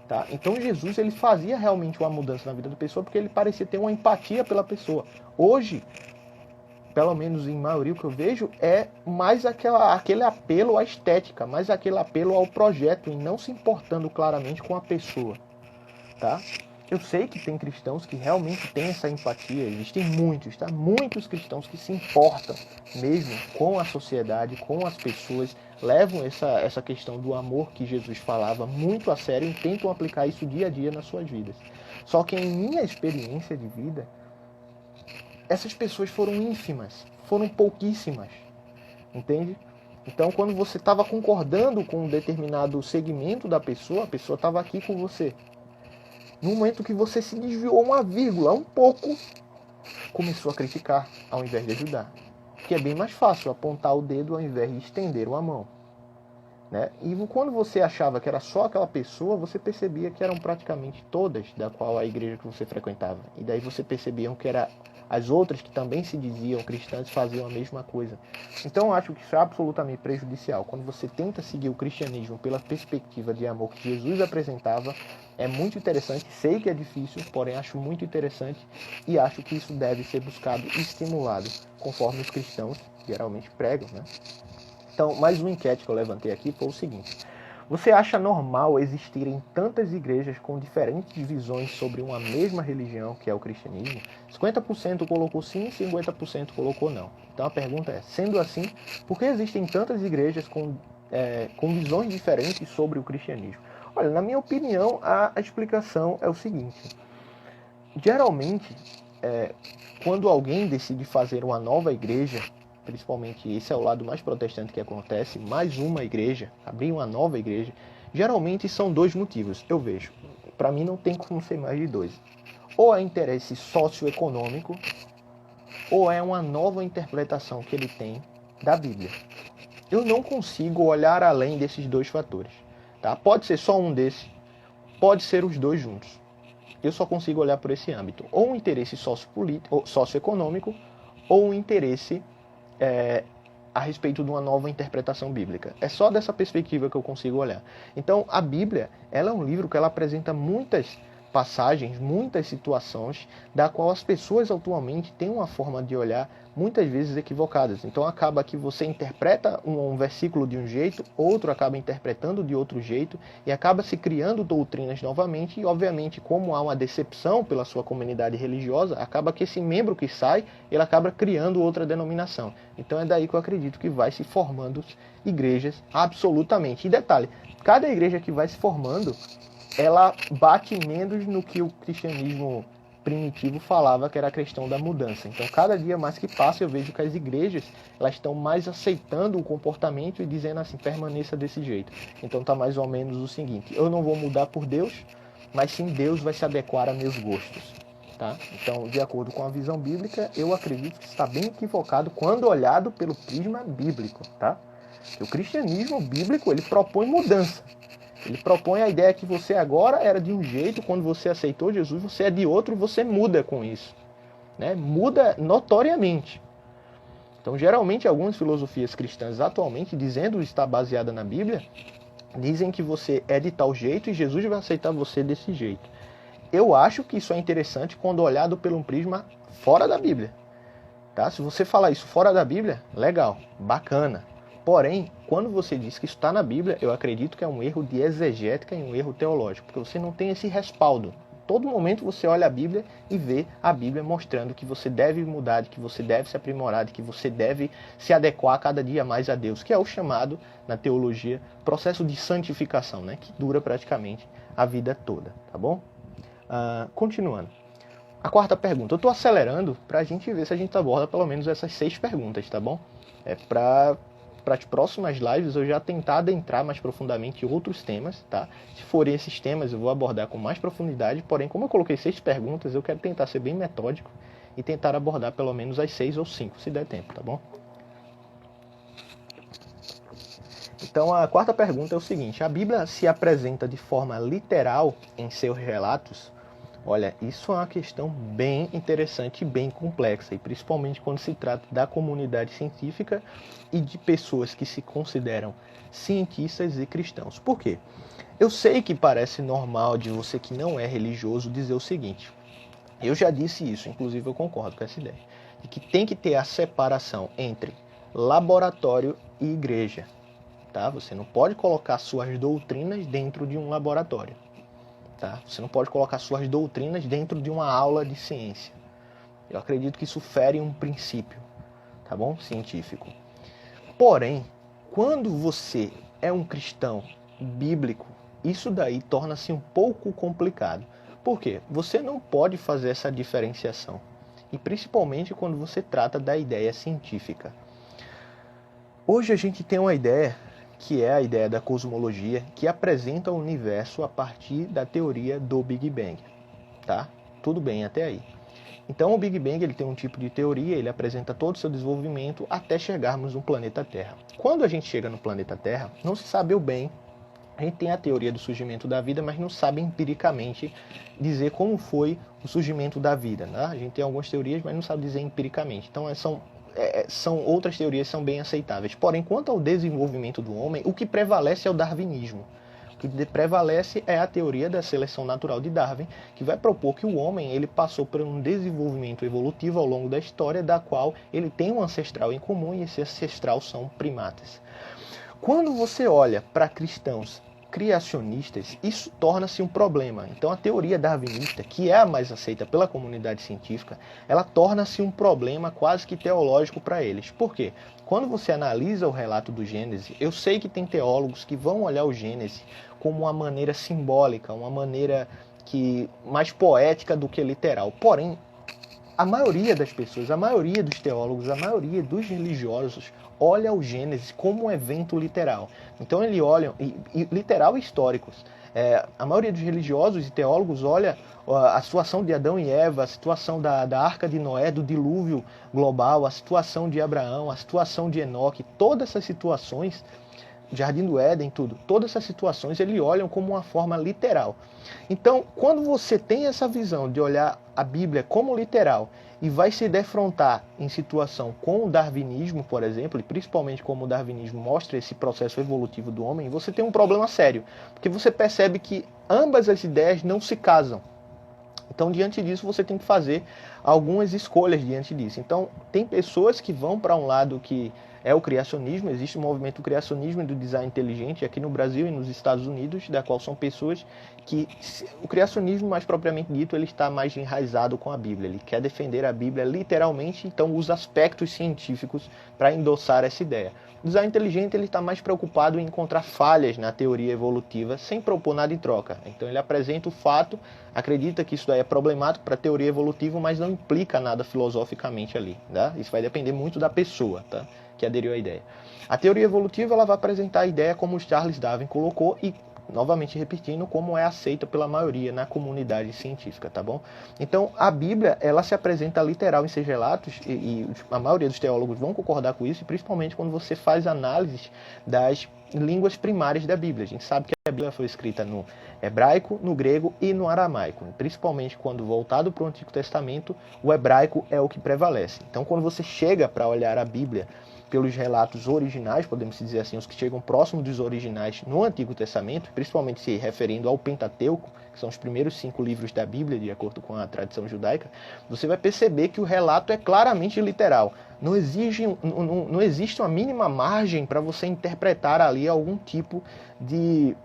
A: Tá? Então Jesus ele fazia realmente uma mudança na vida da pessoa porque ele parecia ter uma empatia pela pessoa. Hoje, pelo menos em maioria o que eu vejo, é mais aquele apelo à estética, mais aquele apelo ao projeto, e não se importando claramente com a pessoa. Tá? Eu sei que tem cristãos que realmente têm essa empatia, existem muitos, tá? Muitos cristãos que se importam mesmo com a sociedade, com as pessoas, levam essa questão do amor que Jesus falava muito a sério e tentam aplicar isso dia a dia nas suas vidas. Só que em minha experiência de vida, essas pessoas foram ínfimas, foram pouquíssimas, entende? Então, quando você estava concordando com um determinado segmento da pessoa, a pessoa estava aqui com você. No momento que você se desviou uma vírgula, um pouco, começou a criticar, ao invés de ajudar. Que é bem mais fácil apontar o dedo ao invés de estender uma mão. Né? E quando você achava que era só aquela pessoa, você percebia que eram praticamente todas da qual a igreja que você frequentava. E daí você percebia que era as outras que também se diziam cristãs faziam a mesa coisa. Então eu acho que isso é absolutamente prejudicial. Quando você tenta seguir o cristianismo pela perspectiva de amor que Jesus apresentava, é muito interessante. Sei que é difícil, porém acho muito interessante e acho que isso deve ser buscado e estimulado, conforme os cristãos geralmente pregam, né? Então, mais uma enquete que eu levantei aqui foi o seguinte: você acha normal existirem tantas igrejas com diferentes visões sobre uma mesma religião, que é o cristianismo? 50% colocou sim, 50% colocou não. Então a pergunta é, sendo assim, por que existem tantas igrejas com visões diferentes sobre o cristianismo? Olha, na minha opinião, a explicação é o seguinte. Geralmente, quando alguém decide fazer uma nova igreja, principalmente esse é o lado mais protestante que acontece, mais uma igreja, abrir uma nova igreja, geralmente são dois motivos, eu vejo. Para mim não tem como ser mais de dois. Ou é interesse socioeconômico, ou é uma nova interpretação que ele tem da Bíblia. Eu não consigo olhar além desses dois fatores. Tá? Pode ser só um desses, pode ser os dois juntos. Eu só consigo olhar por esse âmbito. Ou um interesse socioeconômico, ou um interesse a respeito de uma nova interpretação bíblica. É só dessa perspectiva que eu consigo olhar. Então, a Bíblia, ela é um livro que ela apresenta muitas passagens, muitas situações, da qual as pessoas atualmente têm uma forma de olhar muitas vezes equivocadas. Então acaba que você interpreta um versículo de um jeito, outro acaba interpretando de outro jeito, e acaba se criando doutrinas novamente, e obviamente como há uma decepção pela sua comunidade religiosa, acaba que esse membro que sai, ele acaba criando outra denominação. Então é daí que eu acredito que vai se formando igrejas absolutamente. E detalhe, cada igreja que vai se formando, ela bate menos no que o cristianismo primitivo falava, que era a questão da mudança. Então, cada dia mais que passa, eu vejo que as igrejas elas estão mais aceitando o comportamento e dizendo assim, permaneça desse jeito. Então, está mais ou menos o seguinte: eu não vou mudar por Deus, mas sim Deus vai se adequar a meus gostos. Tá? Então, de acordo com a visão bíblica, eu acredito que está bem equivocado quando olhado pelo prisma bíblico. Tá? O cristianismo bíblico, ele propõe mudança. Ele propõe a ideia que você agora era de um jeito, quando você aceitou Jesus, você é de outro e você muda com isso. Né? Muda notoriamente. Então, geralmente, algumas filosofias cristãs atualmente, dizendo estar baseada na Bíblia, dizem que você é de tal jeito e Jesus vai aceitar você desse jeito. Eu acho que isso é interessante quando olhado por um prisma fora da Bíblia. Tá? Se você falar isso fora da Bíblia, legal, bacana. Porém, quando você diz que isso está na Bíblia, eu acredito que é um erro de exegética e um erro teológico, porque você não tem esse respaldo. Todo momento você olha a Bíblia e vê a Bíblia mostrando que você deve mudar, de que você deve se aprimorar, de que você deve se adequar cada dia mais a Deus, que é o chamado, na teologia, processo de santificação, né? Que dura praticamente a vida toda, tá bom? Continuando. A quarta pergunta. Eu estou acelerando para a gente ver se a gente aborda pelo menos essas 6 perguntas, tá bom? Para as próximas lives eu já tentar adentrar mais profundamente em outros temas, tá? Se forem esses temas eu vou abordar com mais profundidade, porém como eu coloquei 6 perguntas, eu quero tentar ser bem metódico e tentar abordar pelo menos as 6 ou 5, se der tempo, tá bom? Então a quarta pergunta é o seguinte: a Bíblia se apresenta de forma literal em seus relatos? Olha, isso é uma questão bem interessante e bem complexa, e principalmente quando se trata da comunidade científica e de pessoas que se consideram cientistas e cristãos. Por quê? Eu sei que parece normal de você que não é religioso dizer o seguinte, eu já disse isso, inclusive eu concordo com essa ideia, de que tem que ter a separação entre laboratório e igreja. Tá? Você não pode colocar suas doutrinas dentro de um laboratório. Tá? Você não pode colocar suas doutrinas dentro de uma aula de ciência. Eu acredito que isso fere um princípio, tá bom? Científico. Porém, quando você é um cristão bíblico, isso daí torna-se um pouco complicado. Por quê? Você não pode fazer essa diferenciação. E principalmente quando você trata da ideia científica. Hoje a gente tem uma ideia, que é a ideia da cosmologia, que apresenta o universo a partir da teoria do Big Bang. Tá? Tudo bem até aí. Então o Big Bang ele tem um tipo de teoria, ele apresenta todo o seu desenvolvimento até chegarmos no planeta Terra. Quando a gente chega no planeta Terra, não se sabe o bem. A gente tem a teoria do surgimento da vida, mas não sabe empiricamente dizer como foi o surgimento da vida. Né? A gente tem algumas teorias, mas não sabe dizer empiricamente. Então são outras teorias são bem aceitáveis. Porém, quanto ao desenvolvimento do homem, o que prevalece é o darwinismo. O que prevalece é a teoria da seleção natural de Darwin, que vai propor que o homem ele passou por um desenvolvimento evolutivo ao longo da história, da qual ele tem um ancestral em comum, e esse ancestral são primatas. Quando você olha para cristãos criacionistas, isso torna-se um problema. Então a teoria darwinista, que é a mais aceita pela comunidade científica, ela torna-se um problema quase que teológico para eles. Por quê? Quando você analisa o relato do Gênesis, eu sei que tem teólogos que vão olhar o Gênesis como uma maneira simbólica, uma maneira mais poética do que literal. Porém, a maioria das pessoas, a maioria dos teólogos, a maioria dos religiosos olha o Gênesis como um evento literal. Então eles olham, literal e históricos. A maioria dos religiosos e teólogos olha a situação de Adão e Eva, a situação da Arca de Noé, do dilúvio global, a situação de Abraão, a situação de Enoque, todas essas situações, Jardim do Éden, tudo, todas essas situações eles olham como uma forma literal. Então, quando você tem essa visão de olhar a Bíblia como literal e vai se defrontar em situação com o darwinismo, por exemplo, e principalmente como o darwinismo mostra esse processo evolutivo do homem, você tem um problema sério, porque você percebe que ambas as ideias não se casam. Então, diante disso, você tem que fazer algumas escolhas diante disso. Então, tem pessoas que vão para um lado que é o criacionismo, existe o movimento do criacionismo e do design inteligente aqui no Brasil e nos Estados Unidos, da qual são pessoas que o criacionismo, mais propriamente dito, ele está mais enraizado com a Bíblia. Ele quer defender a Bíblia literalmente, então usa aspectos científicos para endossar essa ideia. O design inteligente ele está mais preocupado em encontrar falhas na teoria evolutiva sem propor nada em troca. Então ele apresenta o fato, acredita que isso daí é problemático para a teoria evolutiva, mas não implica nada filosoficamente ali. Tá? Isso vai depender muito da pessoa, tá? Que aderiu à ideia. A teoria evolutiva ela vai apresentar a ideia como o Charles Darwin colocou e novamente repetindo, como é aceita pela maioria na comunidade científica, tá bom? Então, a Bíblia, ela se apresenta literal em seus relatos, e a maioria dos teólogos vão concordar com isso, principalmente quando você faz análises das línguas primárias da Bíblia. A gente sabe que a Bíblia foi escrita no hebraico, no grego e no aramaico. Principalmente quando voltado para o Antigo Testamento, o hebraico é o que prevalece. Então, quando você chega para olhar a Bíblia pelos relatos originais, podemos dizer assim, os que chegam próximos dos originais no Antigo Testamento, principalmente se referindo ao Pentateuco, que são os primeiros 5 livros da Bíblia, de acordo com a tradição judaica, você vai perceber que o relato é claramente literal. Não existe uma mínima margem para você interpretar ali algum tipo de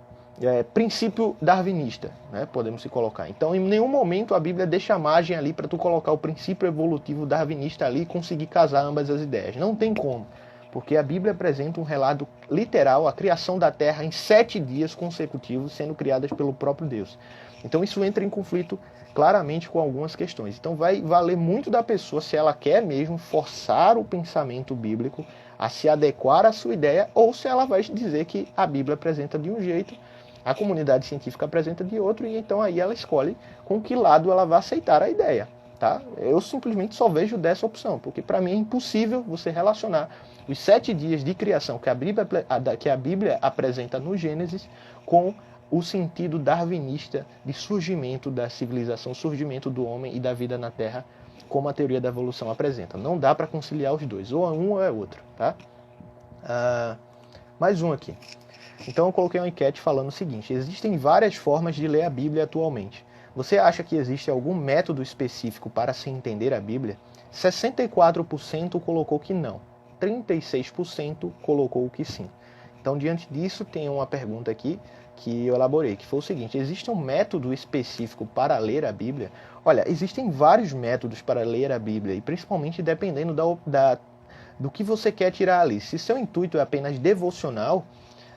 A: princípio darwinista, né? Podemos se colocar. Então, em nenhum momento a Bíblia deixa margem ali para tu colocar o princípio evolutivo darwinista ali e conseguir casar ambas as ideias. Não tem como, porque a Bíblia apresenta um relato literal, a criação da Terra em 7 dias consecutivos, sendo criadas pelo próprio Deus. Então, isso entra em conflito claramente com algumas questões. Então, vai valer muito da pessoa se ela quer mesmo forçar o pensamento bíblico a se adequar à sua ideia, ou se ela vai dizer que a Bíblia apresenta de um jeito, a comunidade científica apresenta de outro, e então aí ela escolhe com que lado ela vai aceitar a ideia. Tá? Eu simplesmente só vejo dessa opção, porque para mim é impossível você relacionar os 7 dias de criação que a Bíblia apresenta no Gênesis com o sentido darwinista de surgimento da civilização, surgimento do homem e da vida na Terra, como a teoria da evolução apresenta. Não dá para conciliar os dois, ou é um ou é outro. Tá? Mais um aqui. Então eu coloquei uma enquete falando o seguinte: existem várias formas de ler a Bíblia atualmente. Você acha que existe algum método específico para se entender a Bíblia? 64% colocou que não. 36% colocou que sim. Então, diante disso, tem uma pergunta aqui que eu elaborei, que foi o seguinte: existe um método específico para ler a Bíblia? Olha, existem vários métodos para ler a Bíblia, e principalmente dependendo do que você quer tirar ali. Se seu intuito é apenas devocional,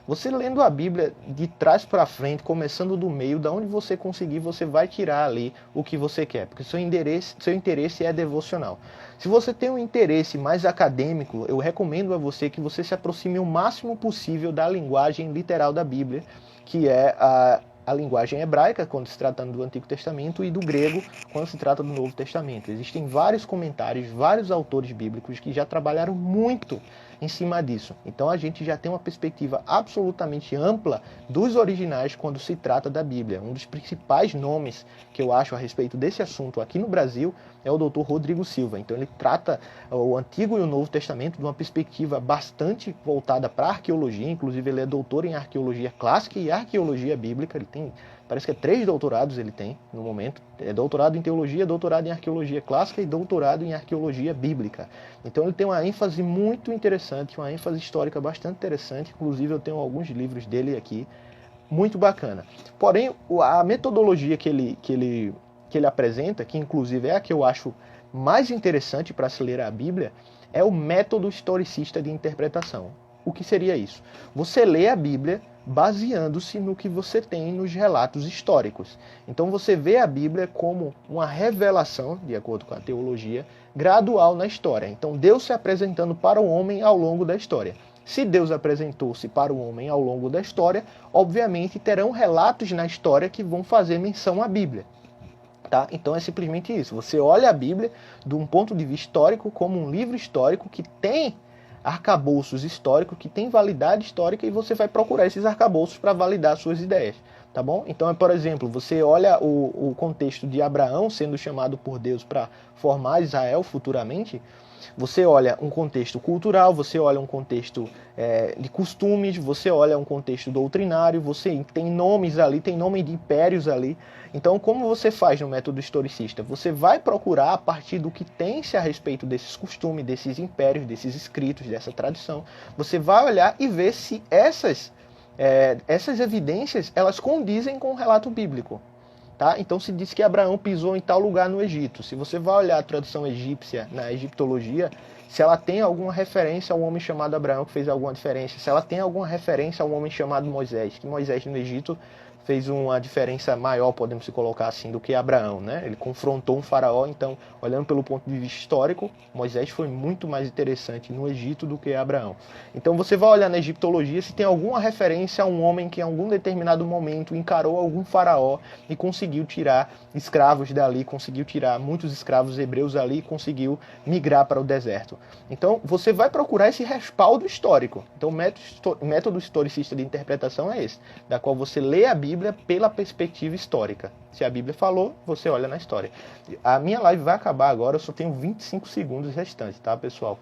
A: você lendo a Bíblia de trás para frente, começando do meio, da onde você conseguir, você vai tirar ali o que você quer, porque seu interesse é devocional. Se você tem um interesse mais acadêmico, eu recomendo a você que você se aproxime o máximo possível da linguagem literal da Bíblia, que é a linguagem hebraica, quando se trata do Antigo Testamento, e do grego, quando se trata do Novo Testamento. Existem vários comentários, vários autores bíblicos que já trabalharam muito em cima disso. Então a gente já tem uma perspectiva absolutamente ampla dos originais quando se trata da Bíblia. Um dos principais nomes que eu acho a respeito desse assunto aqui no Brasil é o Dr. Rodrigo Silva. Então ele trata o Antigo e o Novo Testamento de uma perspectiva bastante voltada para a arqueologia. Inclusive ele é doutor em arqueologia clássica e arqueologia bíblica. Ele tem, parece que 3 doutorados ele tem no momento. É doutorado em teologia, doutorado em arqueologia clássica e doutorado em arqueologia bíblica. Então ele tem uma ênfase muito interessante, uma ênfase histórica bastante interessante. Inclusive eu tenho alguns livros dele aqui, muito bacana. Porém, a metodologia que ele apresenta, que inclusive é a que eu acho mais interessante para se ler a Bíblia, é o método historicista de interpretação. O que seria isso? Você lê a Bíblia baseando-se no que você tem nos relatos históricos. Então você vê a Bíblia como uma revelação, de acordo com a teologia, gradual na história. Então Deus se apresentando para o homem ao longo da história. Se Deus apresentou-se para o homem ao longo da história, obviamente terão relatos na história que vão fazer menção à Bíblia. Tá? Então é simplesmente isso. Você olha a Bíblia de um ponto de vista histórico como um livro histórico que tem arcabouços históricos, que tem validade histórica, e você vai procurar esses arcabouços para validar suas ideias. Tá bom? Então, por exemplo, você olha o contexto de Abraão sendo chamado por Deus para formar Israel futuramente. Você olha um contexto cultural, você olha um contexto de costumes, você olha um contexto doutrinário, você tem nomes ali, tem nome de impérios ali. Então, como você faz no método historicista? Você vai procurar a partir do que tem-se a respeito desses costumes, desses impérios, desses escritos, dessa tradição. Você vai olhar e ver se essas evidências elas condizem com o relato bíblico. Tá? Então se diz que Abraão pisou em tal lugar no Egito. Se você vai olhar a tradução egípcia na egiptologia, se ela tem alguma referência a um homem chamado Abraão que fez alguma diferença, se ela tem alguma referência a um homem chamado Moisés, que Moisés no Egito fez uma diferença maior, podemos se colocar assim, do que Abraão, né? Ele confrontou um faraó, então, olhando pelo ponto de vista histórico, Moisés foi muito mais interessante no Egito do que Abraão. Então você vai olhar na egiptologia se tem alguma referência a um homem que em algum determinado momento encarou algum faraó e conseguiu tirar escravos dali, conseguiu tirar muitos escravos hebreus ali e conseguiu migrar para o deserto. Então você vai procurar esse respaldo histórico. Então o método historicista de interpretação é esse, da qual você lê a Bíblia pela perspectiva histórica. Se a Bíblia falou, você olha na história. A minha live vai acabar agora, eu só tenho 25 segundos restantes, tá, pessoal?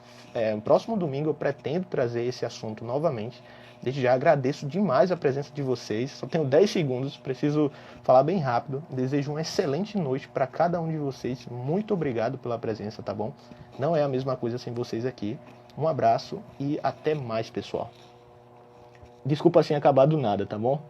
A: No próximo domingo eu pretendo trazer esse assunto novamente. Desde já agradeço demais a presença de vocês. Só tenho 10 segundos, preciso falar bem rápido. Desejo uma excelente noite para cada um de vocês. Muito obrigado pela presença, tá bom? Não é a mesma coisa sem vocês aqui. Um abraço e até mais, pessoal. Desculpa assim acabar do nada, tá bom?